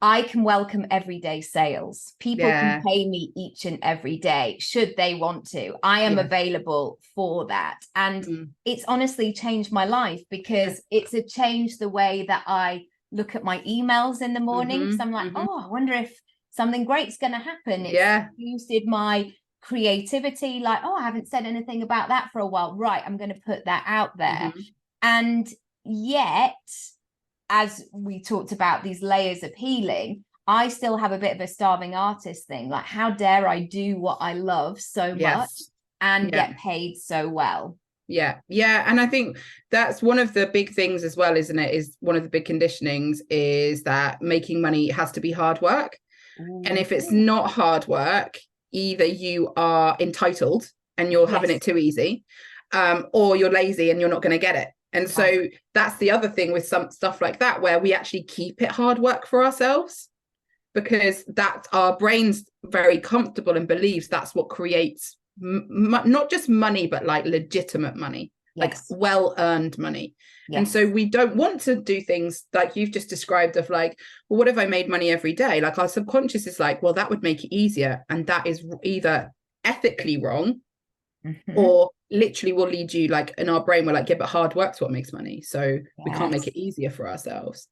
I can welcome everyday sales. People can pay me each and every day should they want to. I am available for that. And it's honestly changed my life because it's changed the way that I look at my emails in the morning because I'm like, oh, I wonder if something great's going to happen. It's boosted my creativity. Like, oh, I haven't said anything about that for a while. Right, I'm going to put that out there. And yet, as we talked about these layers of healing, I still have a bit of a starving artist thing. Like, how dare I do what I love so much and get paid so well? Yeah. And I think that's one of the big things as well, isn't it? Is one of the big conditionings is that making money has to be hard work. And if it's not hard work, either you are entitled and you're having it too easy, or you're lazy and you're not going to get it. And so that's the other thing with some stuff like that, where we actually keep it hard work for ourselves, because that's our brain's very comfortable and believes that's what creates not just money, but like legitimate money, like well-earned money. And so we don't want to do things like you've just described of like, well, what if I made money every day? Like our subconscious is like, well, that would make it easier. And that is either ethically wrong or literally will lead you, like in our brain, we're like, yeah, but hard work's what makes money. So we can't make it easier for ourselves.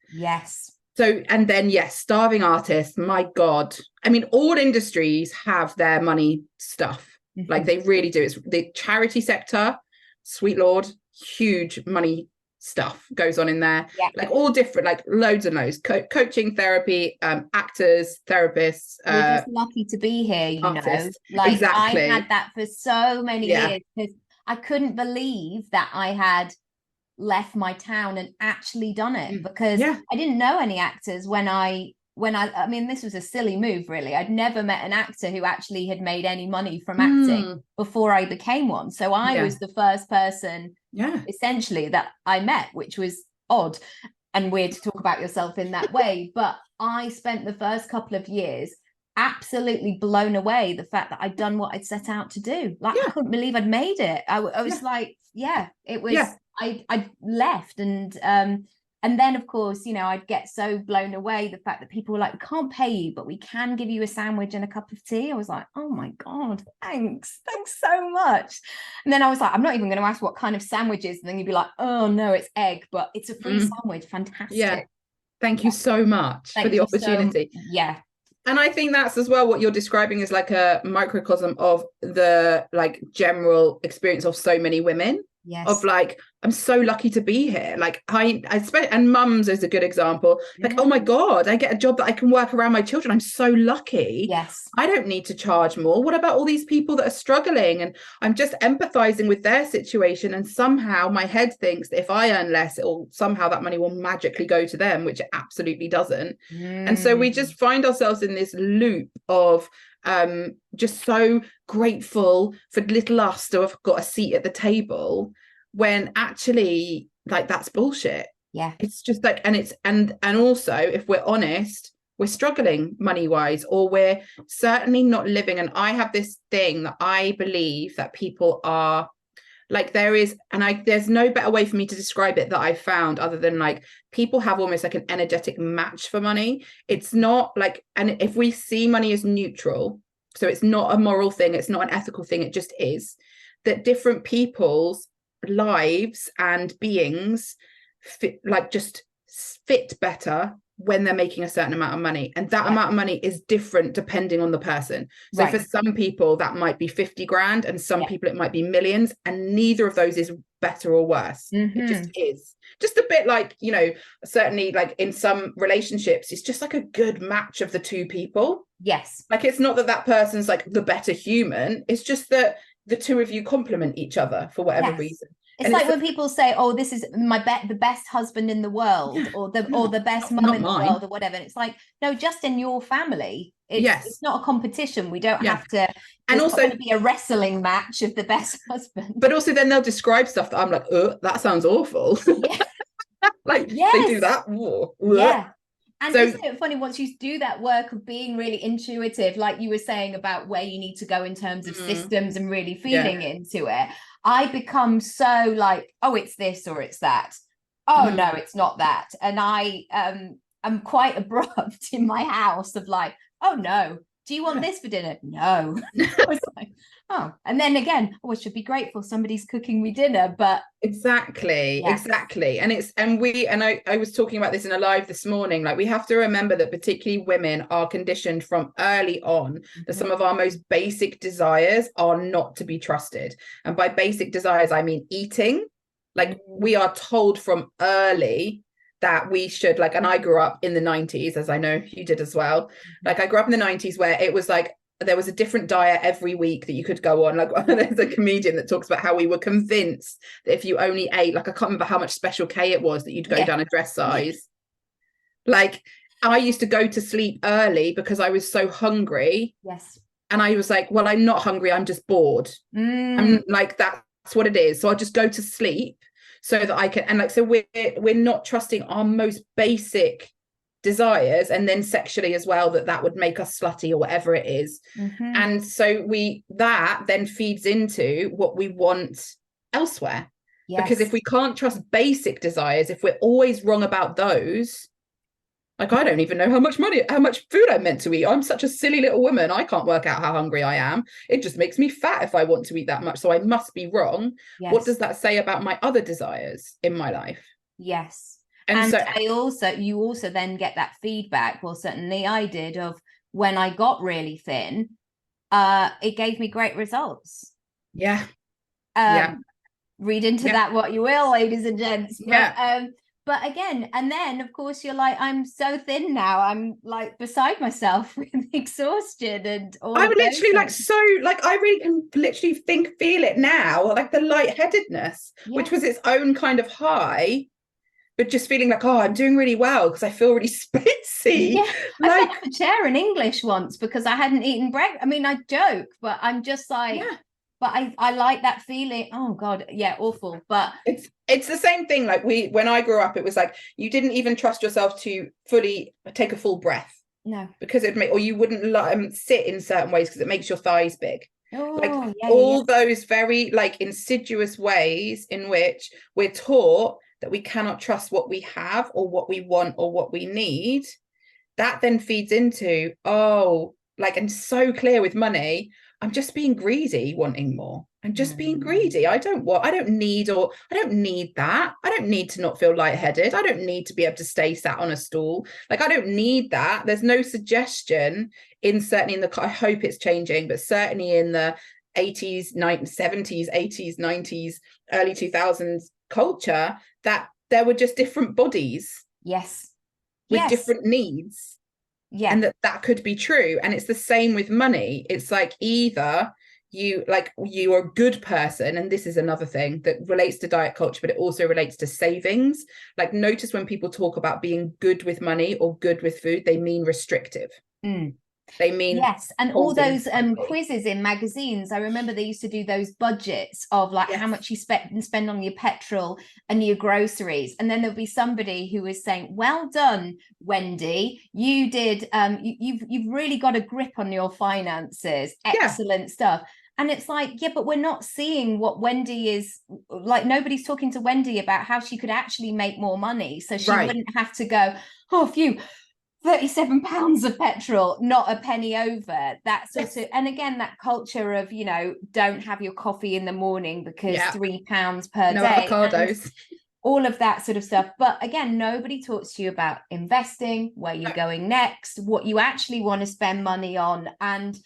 So, and then, starving artists, my God. I mean, all industries have their money stuff. Like they really do. It's the charity sector, sweet Lord, huge money stuff goes on in there. Like all different, like loads and loads. Coaching, therapy, actors, therapists. We're just lucky to be here, you artists. know. Like exactly. I had that for so many years because I couldn't believe that I had left my town and actually done it, because I didn't know any actors when I mean, this was a silly move, really. I'd never met an actor who actually had made any money from acting before I became one. So I was the first person essentially that I met, which was odd and weird to talk about yourself in that way. But I spent the first couple of years absolutely blown away the fact that I'd done what I'd set out to do. Like I couldn't believe I'd made it. I was like, it was I left and then, of course, you know, I'd get so blown away the fact that people were like, we can't pay you, but we can give you a sandwich and a cup of tea. I was like, oh my God, thanks so much. And then I was like, I'm not even going to ask what kind of sandwiches. And then you'd be like, oh no, it's egg, but it's a free sandwich. Fantastic. Thank you so much for the opportunity. And I think that's as well what you're describing is like a microcosm of the like general experience of so many women. Of like, I'm so lucky to be here. Like I and mums is a good example. Like, oh my God, I get a job that I can work around my children. I'm so lucky. I don't need to charge more. What about all these people that are struggling? And I'm just empathizing with their situation. And somehow my head thinks that if I earn less, it'll somehow that money will magically go to them, which it absolutely doesn't. And so we just find ourselves in this loop of just so grateful for little us to have got a seat at the table, when actually like that's bullshit. It's just like, and it's and also if we're honest, we're struggling money wise, or we're certainly not living. And I have this thing that I believe that people are like, there's no better way for me to describe it that I've found other than like people have almost like an energetic match for money. It's not like, and if we see money as neutral, so it's not a moral thing, it's not an ethical thing, it just is, that different people's lives and beings fit better when they're making a certain amount of money. And that amount of money is different depending on the person. So for some people that might be 50 grand, and some people it might be millions, and neither of those is better or worse. It just is. Just a bit like, you know, certainly like in some relationships, it's just like a good match of the two people. Like it's not that person's like the better human, it's just that the two of you complement each other for whatever reason. It's like when people say, oh, this is the best husband in the world, or the best mum in the world, or whatever. And it's like, no, just in your family. It's not a competition. We don't have to. And also going to be a wrestling match of the best husband. But also then they'll describe stuff that I'm like, oh, that sounds awful. Like they do that. And so, isn't it funny, once you do that work of being really intuitive, like you were saying about where you need to go in terms of systems and really feeling into it, I become so like, oh, it's this or it's that. Oh, no, it's not that. And I am quite abrupt in my house of like, oh, no, Do you want this for dinner? No. I was like, oh, and then again, oh, I should be grateful somebody's cooking me dinner. But exactly, yes. exactly. I was talking about this in a live this morning. Like, we have to remember that particularly women are conditioned from early on that some of our most basic desires are not to be trusted. And by basic desires, I mean eating. Like, we are told from early that we should, like, and I grew up in the 90s, as I know you did as well. Like, I grew up in the 90s where it was like there was a different diet every week that you could go on. Like, there's a comedian that talks about how we were convinced that if you only ate, like, I can't remember how much Special K it was, that you'd go down a dress size. Like, I used to go to sleep early because I was so hungry. Yes. And I was like, well, I'm not hungry, I'm just bored. I'm like, that's what it is. So I'll just go to sleep so that I can, and like, so we're not trusting our most basic desires, and then sexually as well, that would make us slutty or whatever it is. And so that then feeds into what we want elsewhere. Because if we can't trust basic desires, if we're always wrong about those, like, I don't even know how much food I'm meant to eat. I'm such a silly little woman. I can't work out how hungry I am. It just makes me fat if I want to eat that much. So I must be wrong. Yes. What does that say about my other desires in my life? Yes. And so you also then get that feedback. Well, certainly I did, of when I got really thin, it gave me great results. Yeah. Read into that what you will, ladies and gents. But again, and then of course you're like, I'm so thin now, I'm like beside myself with exhaustion and all. I would literally I really can literally feel it now, like the lightheadedness, which was its own kind of high, but just feeling like, oh, I'm doing really well because I feel really spacey. Yeah. I fell off a chair in English once because I hadn't eaten breakfast. I mean, I joke, but I'm just like, but I like that feeling. Oh God, awful. But it's the same thing. Like, when I grew up, it was like you didn't even trust yourself to fully take a full breath. No, because or you wouldn't sit in certain ways because it makes your thighs big. Those very like insidious ways in which we're taught that we cannot trust what we have or what we want or what we need. That then feeds into, and so clear with money, I'm just being greedy, wanting more. I'm just being greedy. I don't need that. I don't need to not feel lightheaded. I don't need to be able to stay sat on a stool. Like, I don't need that. There's no suggestion I hope it's changing, but certainly in the 80s, 90s, 70s, 80s, 90s, early 2000s culture, that there were just different bodies. Yes. With different needs. Yeah. And that could be true. And it's the same with money. It's like, either you are a good person, and this is another thing that relates to diet culture, but it also relates to savings. Like, notice when people talk about being good with money or good with food, they mean restrictive. They mean and all those quizzes in magazines. I remember they used to do those budgets of like how much you spend on your petrol and your groceries, and then there'll be somebody who is saying, well done, Wendy, you did you've really got a grip on your finances, excellent stuff. And it's like, but we're not seeing what Wendy is like. Nobody's talking to Wendy about how she could actually make more money, so she wouldn't have to go, oh, phew, 37 pounds of petrol, not a penny over. That sort of, and again, that culture of, don't have your coffee in the morning because £3 per day. Avocados. All of that sort of stuff. But again, nobody talks to you about investing, where you're going next, what you actually want to spend money on. And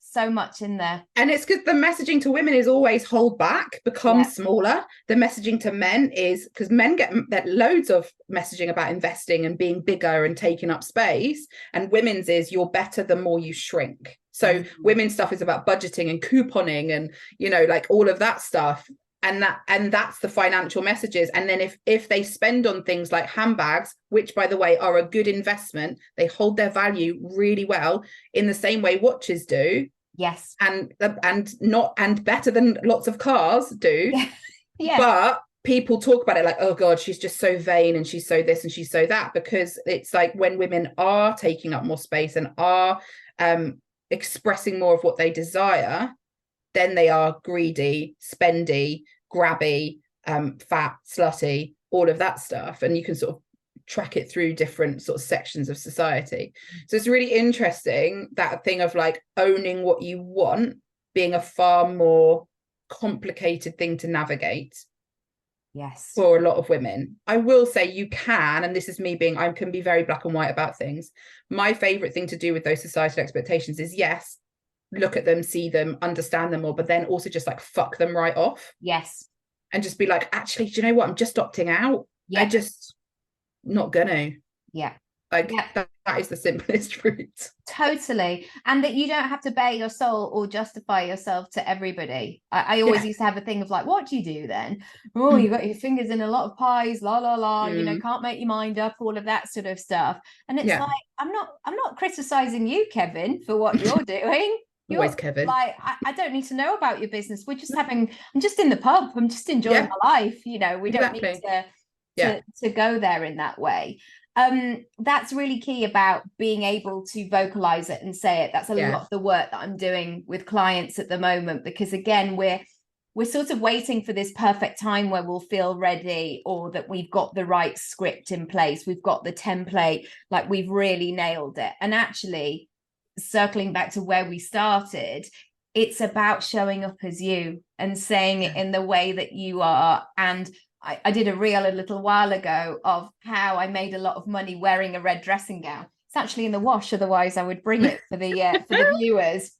so much in there. And it's because the messaging to women is always hold back, become smaller. The messaging to men is, because men get loads of messaging about investing and being bigger and taking up space, and women's is, you're better the more you shrink. So women's stuff is about budgeting and couponing and, like all of that stuff. And that's the financial messages. And then if they spend on things like handbags, which by the way are a good investment, they hold their value really well in the same way watches do. Yes. And better than lots of cars do. But people talk about it like, oh God, she's just so vain and she's so this and she's so that, because it's like when women are taking up more space and are expressing more of what they desire, then they are greedy, spendy, grabby, fat, slutty, all of that stuff. And you can sort of track it through different sort of sections of society. So it's really interesting, that thing of like owning what you want being a far more complicated thing to navigate. Yes. For a lot of women. I will say you can, and this is me being, I can be very black and white about things. My favorite thing to do with those societal expectations is, yes, look at them, see them, understand them more, but then also just like fuck them right off. Yes. And just be like, actually, do you know what? I'm just opting out. Yeah. I just not gonna. Yeah. Like yeah. that is the simplest route. Totally. And that you don't have to bare your soul or justify yourself to everybody. I always used to have a thing of like, what do you do then? Oh, you got your fingers in a lot of pies, la la la, you know, can't make your mind up, all of that sort of stuff. And it's like, I'm not criticizing you, Kevin, for what you're doing. Always Kevin. Like, I don't need to know about your business. I'm just in the pub. I'm just enjoying my life. You know, we don't need to go there in that way. That's really key about being able to vocalize it and say it. That's a lot of the work that I'm doing with clients at the moment, because again, we're sort of waiting for this perfect time where we'll feel ready, or that we've got the right script in place, we've got the template, like we've really nailed it. And actually, circling back to where we started, it's about showing up as you and saying it in the way that you are. And I did a reel a little while ago of how I made a lot of money wearing a red dressing gown. It's actually in the wash, otherwise I would bring it for the viewers.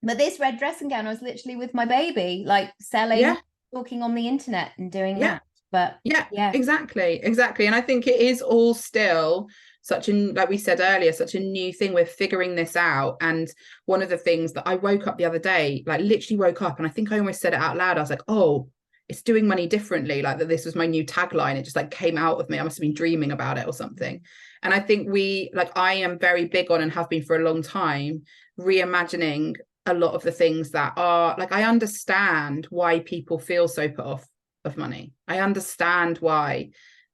But this red dressing gown, I was literally with my baby, like selling, talking on the internet and doing that. But exactly. And I think it is all still such a, like we said earlier, such a new thing. We're figuring this out. And one of the things that I woke up the other day, like literally woke up, and I think I almost said it out loud. I was like, oh, it's doing money differently. Like that, this was my new tagline. It just like came out of me. I must have been dreaming about it or something. And I think I am very big on, and have been for a long time, reimagining a lot of the things that are like, I understand why people feel so put off of money. I understand why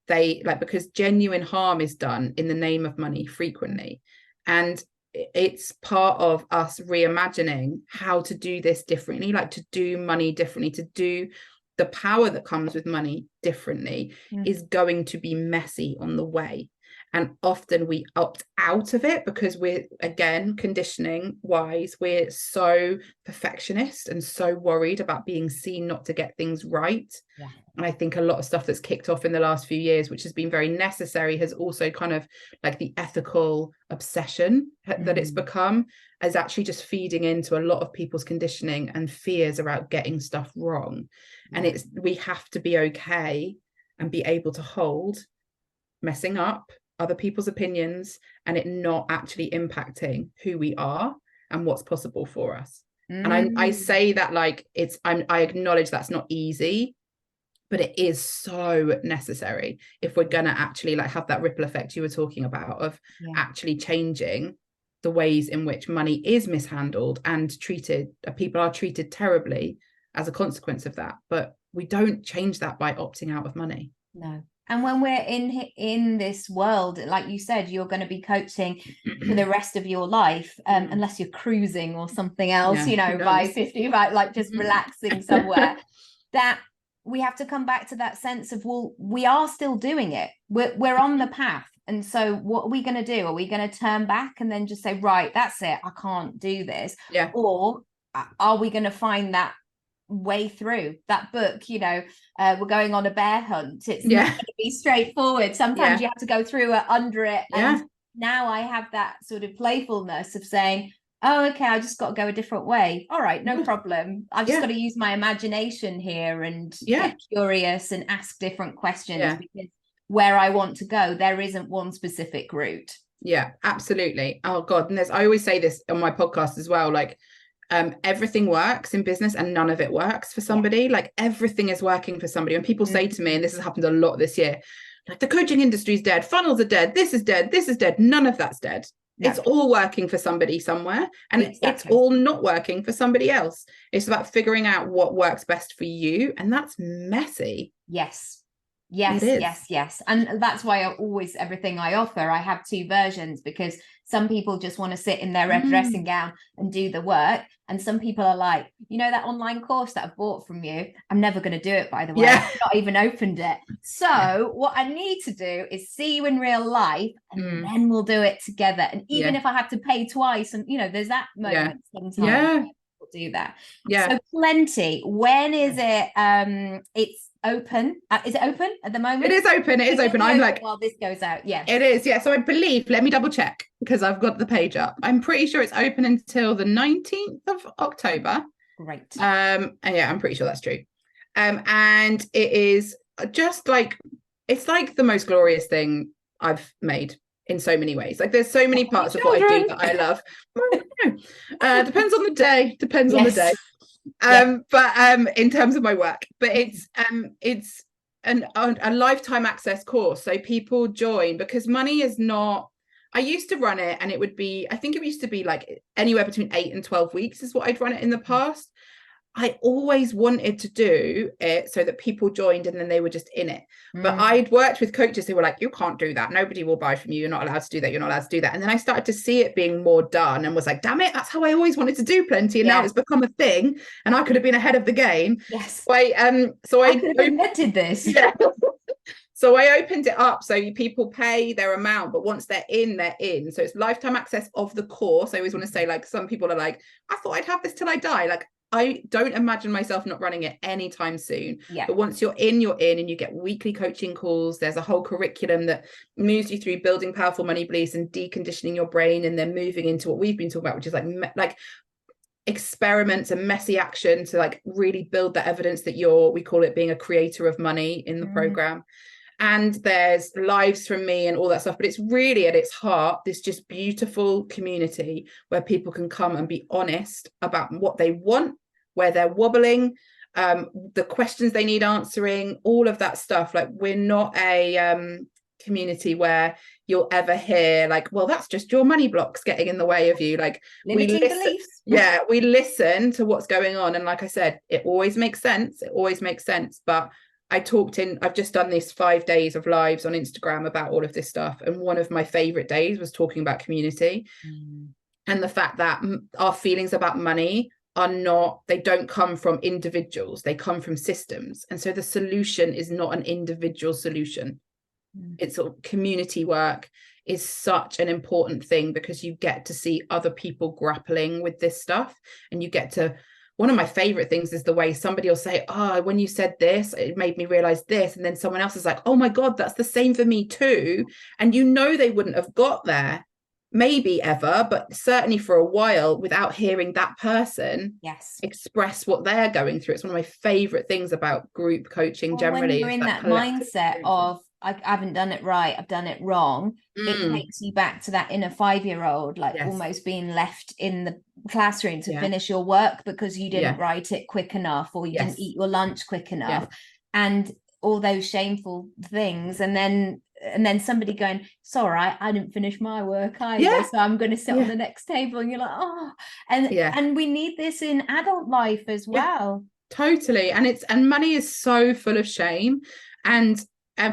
they like, because genuine harm is done in the name of money frequently. And it's part of us reimagining how to do this differently, like to do money differently, to do the power that comes with money differently is going to be messy on the way. And often we opt out of it because we're, again, conditioning wise, we're so perfectionist and so worried about being seen not to get things right. Yeah. And I think a lot of stuff that's kicked off in the last few years, which has been very necessary, has also kind of like the ethical obsession that it's become, is actually just feeding into a lot of people's conditioning and fears about getting stuff wrong. And we have to be okay and be able to hold messing up other people's opinions and it not actually impacting who we are and what's possible for us. And I say that like I acknowledge that's not easy, but it is so necessary if we're gonna actually like have that ripple effect you were talking about of actually changing the ways in which money is mishandled and treated. People are treated terribly as a consequence of that, but we don't change that by opting out of money. No. And when we're in this world, like you said, you're going to be coaching for the rest of your life, unless you're cruising or something else, you know, by 50, right, like just relaxing somewhere. That we have to come back to that sense of, well, we are still doing it. We're on the path. And so what are we going to do? Are we going to turn back and then just say, right, that's it, I can't do this? Yeah. Or are we going to find that way through that book, you know, we're going on a bear hunt, it's not going to be straightforward. Sometimes you have to go through it, under it, and now I have that sort of playfulness of saying, oh, okay, I just got to go a different way. All right, no problem. I've just got to use my imagination here and get curious and ask different questions, because where I want to go, there isn't one specific route. Yeah, absolutely. Oh God, and I always say this on my podcast as well, like everything works in business and none of it works for somebody. Like everything is working for somebody. When people say to me, and this has happened a lot this year, like the coaching industry is dead, funnels are dead, this is dead, none of that's dead. It's all working for somebody somewhere, and it's all not working for somebody else. It's about figuring out what works best for you, and that's messy. Yes. Yes, It is. yes, yes. And that's why everything I offer, I have two versions, because some people just want to sit in their red dressing gown and do the work. And some people are like, that online course that I bought from you, I'm never going to do it, by the way. Yeah. I've not even opened it. So what I need to do is see you in real life, and then we'll do it together. And even if I have to pay twice, and there's that moment sometimes. Yeah. We'll do that. Yeah. So Plenty, when is it? It's open. Is it open at the moment? It is open. It is open. I'm like, while this goes out. Yeah, it is. Yeah. So I believe, let me double check because I've got the page up. I'm pretty sure it's open until the 19th of October. Great. And yeah, I'm pretty sure that's true. And it is just like, it's like the most glorious thing I've made in so many ways. Like there's so many parts of what I do that I love. Depends on the day. Depends on the day. But in terms of my work, but it's a lifetime access course, so people join because money is not. I used to run it and it would be, I think it used to be like anywhere between 8 and 12 weeks is what I'd run it in the past. I always wanted to do it so that people joined and then they were just in it. But I'd worked with coaches who were like, you can't do that. Nobody will buy from you. You're not allowed to do that. You're not allowed to do that. And then I started to see it being more done and was like, damn it, that's how I always wanted to do Plenty. And now it's become a thing and I could have been ahead of the game. Yes. So I could have invented this. Yeah. So I opened it up so people pay their amount, but once they're in, they're in. So it's lifetime access of the course. I always want to say, like, some people are like, I thought I'd have this till I die. Like, I don't imagine myself not running it anytime soon. But once you're in, and you get weekly coaching calls. There's a whole curriculum that moves you through building powerful money beliefs and deconditioning your brain, and then moving into what we've been talking about, which is like experiments and messy action to like really build the evidence that we call it being a creator of money in the program. And there's lives from me and all that stuff, but it's really at its heart this just beautiful community where people can come and be honest about what they want, where they're wobbling, the questions they need answering, all of that stuff. Like, we're not a community where you'll ever hear like, well, that's just your money blocks getting in the way of you. Like, limiting beliefs. Yeah, we listen to what's going on, and like I said, it always makes sense. But I've just done this 5 days of lives on Instagram about all of this stuff. And one of my favorite days was talking about community and the fact that our feelings about money they don't come from individuals, they come from systems. And so the solution is not an individual solution. It's sort of community work is such an important thing because you get to see other people grappling with this stuff, and you get to, one of my favorite things is the way somebody will say, when you said this, it made me realize this. And then someone else is like, oh my God, that's the same for me too. And they wouldn't have got there, maybe ever, but certainly for a while, without hearing that person express what they're going through. It's one of my favorite things about group coaching generally. When you're in that mindset of, I haven't done it right, I've done it wrong, it takes you back to that inner 5-year-old, like almost being left in the classroom to finish your work because you didn't write it quick enough, or you didn't eat your lunch quick enough, and all those shameful things. And then somebody going, it's all right, I didn't finish my work either, so I'm going to sit on the next table. And you're like, and we need this in adult life as well. Totally. And money is so full of shame, and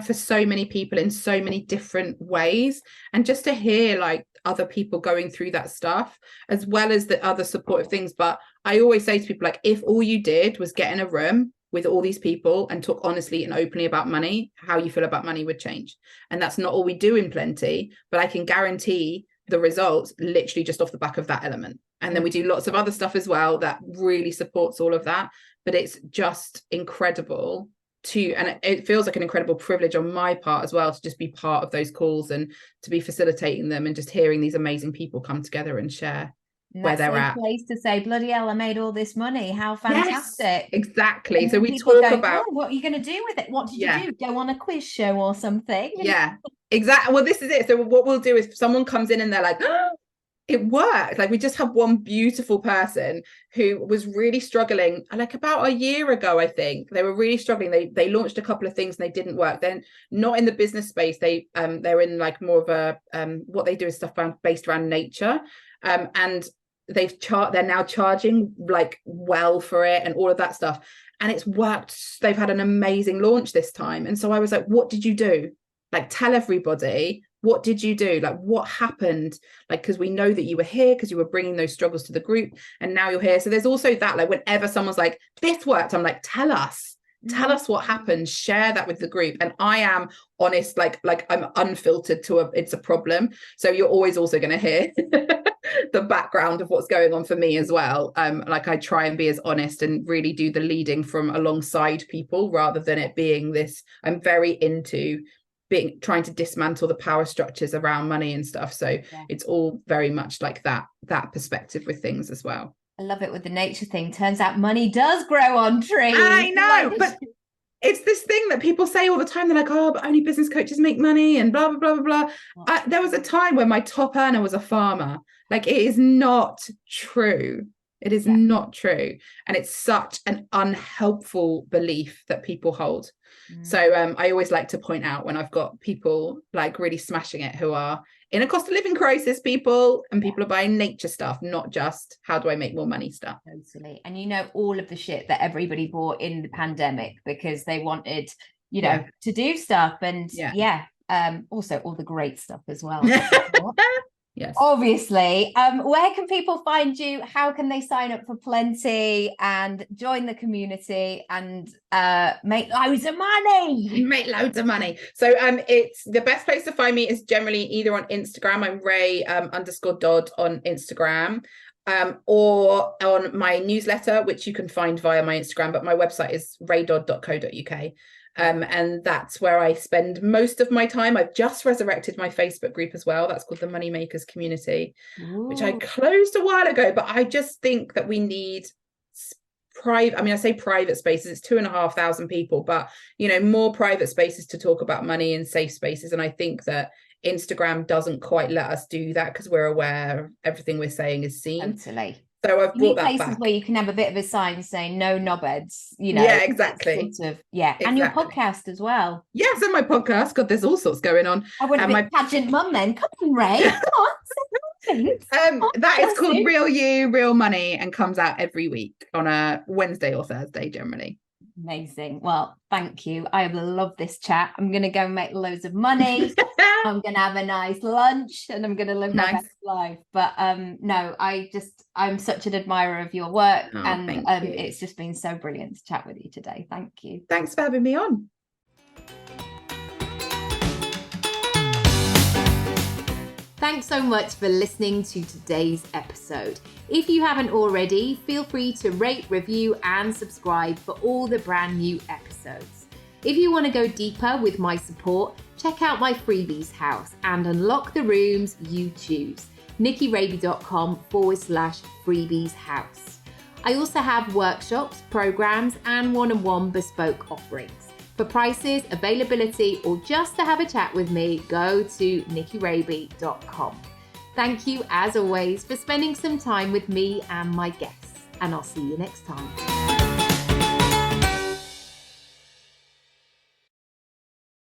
for so many people in so many different ways. And just to hear like other people going through that stuff, as well as the other supportive things. But I always say to people, like, if all you did was get in a room with all these people and talk honestly and openly about money, how you feel about money would change. And that's not all we do in Plenty, but I can guarantee the results literally just off the back of that element. And then we do lots of other stuff as well that really supports all of that. But it's just incredible and it feels like an incredible privilege on my part as well to just be part of those calls and to be facilitating them and just hearing these amazing people come together and share where they're at. Place to say, bloody hell, I made all this money, how fantastic. Yes, exactly. So we talk about what are you going to do with it? What did you do? Go on a quiz show or something? Yeah, exactly. Well, this is it. So what we'll do is someone comes in and they're like, it worked. Like, we just have one beautiful person who was really struggling, like about a year ago, I think. They were really struggling. They launched a couple of things and they didn't work. Then not in the business space. They're in like more of a what they do is stuff based around nature. And they're now charging like well for it and all of that stuff. and it's worked. They've had an amazing launch this time. And so I was like, what did you do? Like, tell everybody, what did you do? Like, what happened? Like, because we know that you were here because you were bringing those struggles to the group, and now you're here. So there's also that, like, whenever someone's like, this worked, I'm like, tell us what happened, share that with the group. And I am honest, like I'm unfiltered it's a problem. So you're always also going to hear the background of what's going on for me as well. Like, I try and be as honest and really do the leading from alongside people, rather than it being this, I'm very into trying to dismantle the power structures around money and stuff. So it's all very much like that perspective with things as well. I love it with the nature thing. Turns out money does grow on trees. I know, but it's this thing that people say all the time. They're like, oh, but only business coaches make money and blah, blah, blah, blah, blah. There was a time when my top earner was a farmer. Like, it is not true. It is not true. And it's such an unhelpful belief that people hold. So I always like to point out when I've got people like really smashing it who are in a cost of living crisis, people are buying nature stuff, not just how do I make more money stuff. Totally. And you know, all of the shit that everybody bought in the pandemic because they wanted, you know, to do stuff. And also all the great stuff as well. Yes. Obviously. Where can people find you? How can they sign up for Plenty and join the community and make loads of money? Make loads of money. So it's the best place to find me is generally either on Instagram. I'm Ray _Dodd on Instagram. Or on my newsletter, which you can find via my Instagram, but my website is raydodd.co.uk. And that's where I spend most of my time. I've just resurrected my Facebook group as well. That's called the Moneymakers Community, which I closed a while ago, but I just think that we need private, I mean, I say private spaces, it's 2,500 people, but, you know, more private spaces to talk about money and safe spaces. And I think that Instagram doesn't quite let us do that because we're aware everything we're saying is seen. Totally. So I've brought that places back. where you can have a bit of a sign saying no knobheads, you know. Yeah, exactly. Sort of, and your podcast as well. Yes, and my podcast. God, there's all sorts going on. I want to be pageant mum then. Come on, Ray. Come on. That is called Real You, Real Money, and comes out every week on a Wednesday or Thursday generally. Amazing. Well, thank you. I love this chat. I'm going to go and make loads of money. I'm going to have a nice lunch and I'm going to live my best life. But no, I'm such an admirer of your work. And it's just been so brilliant to chat with you today. Thank you. Thanks for having me on. Thanks so much for listening to today's episode. If you haven't already, feel free to rate, review, and subscribe for all the brand new episodes. If you want to go deeper with my support, check out my freebies house and unlock the rooms you choose. nickyraby.com/freebies house. I also have workshops, programs, and one-on-one bespoke offerings. For prices, availability, or just to have a chat with me, go to nickyraby.com. Thank you, as always, for spending some time with me and my guests, and I'll see you next time.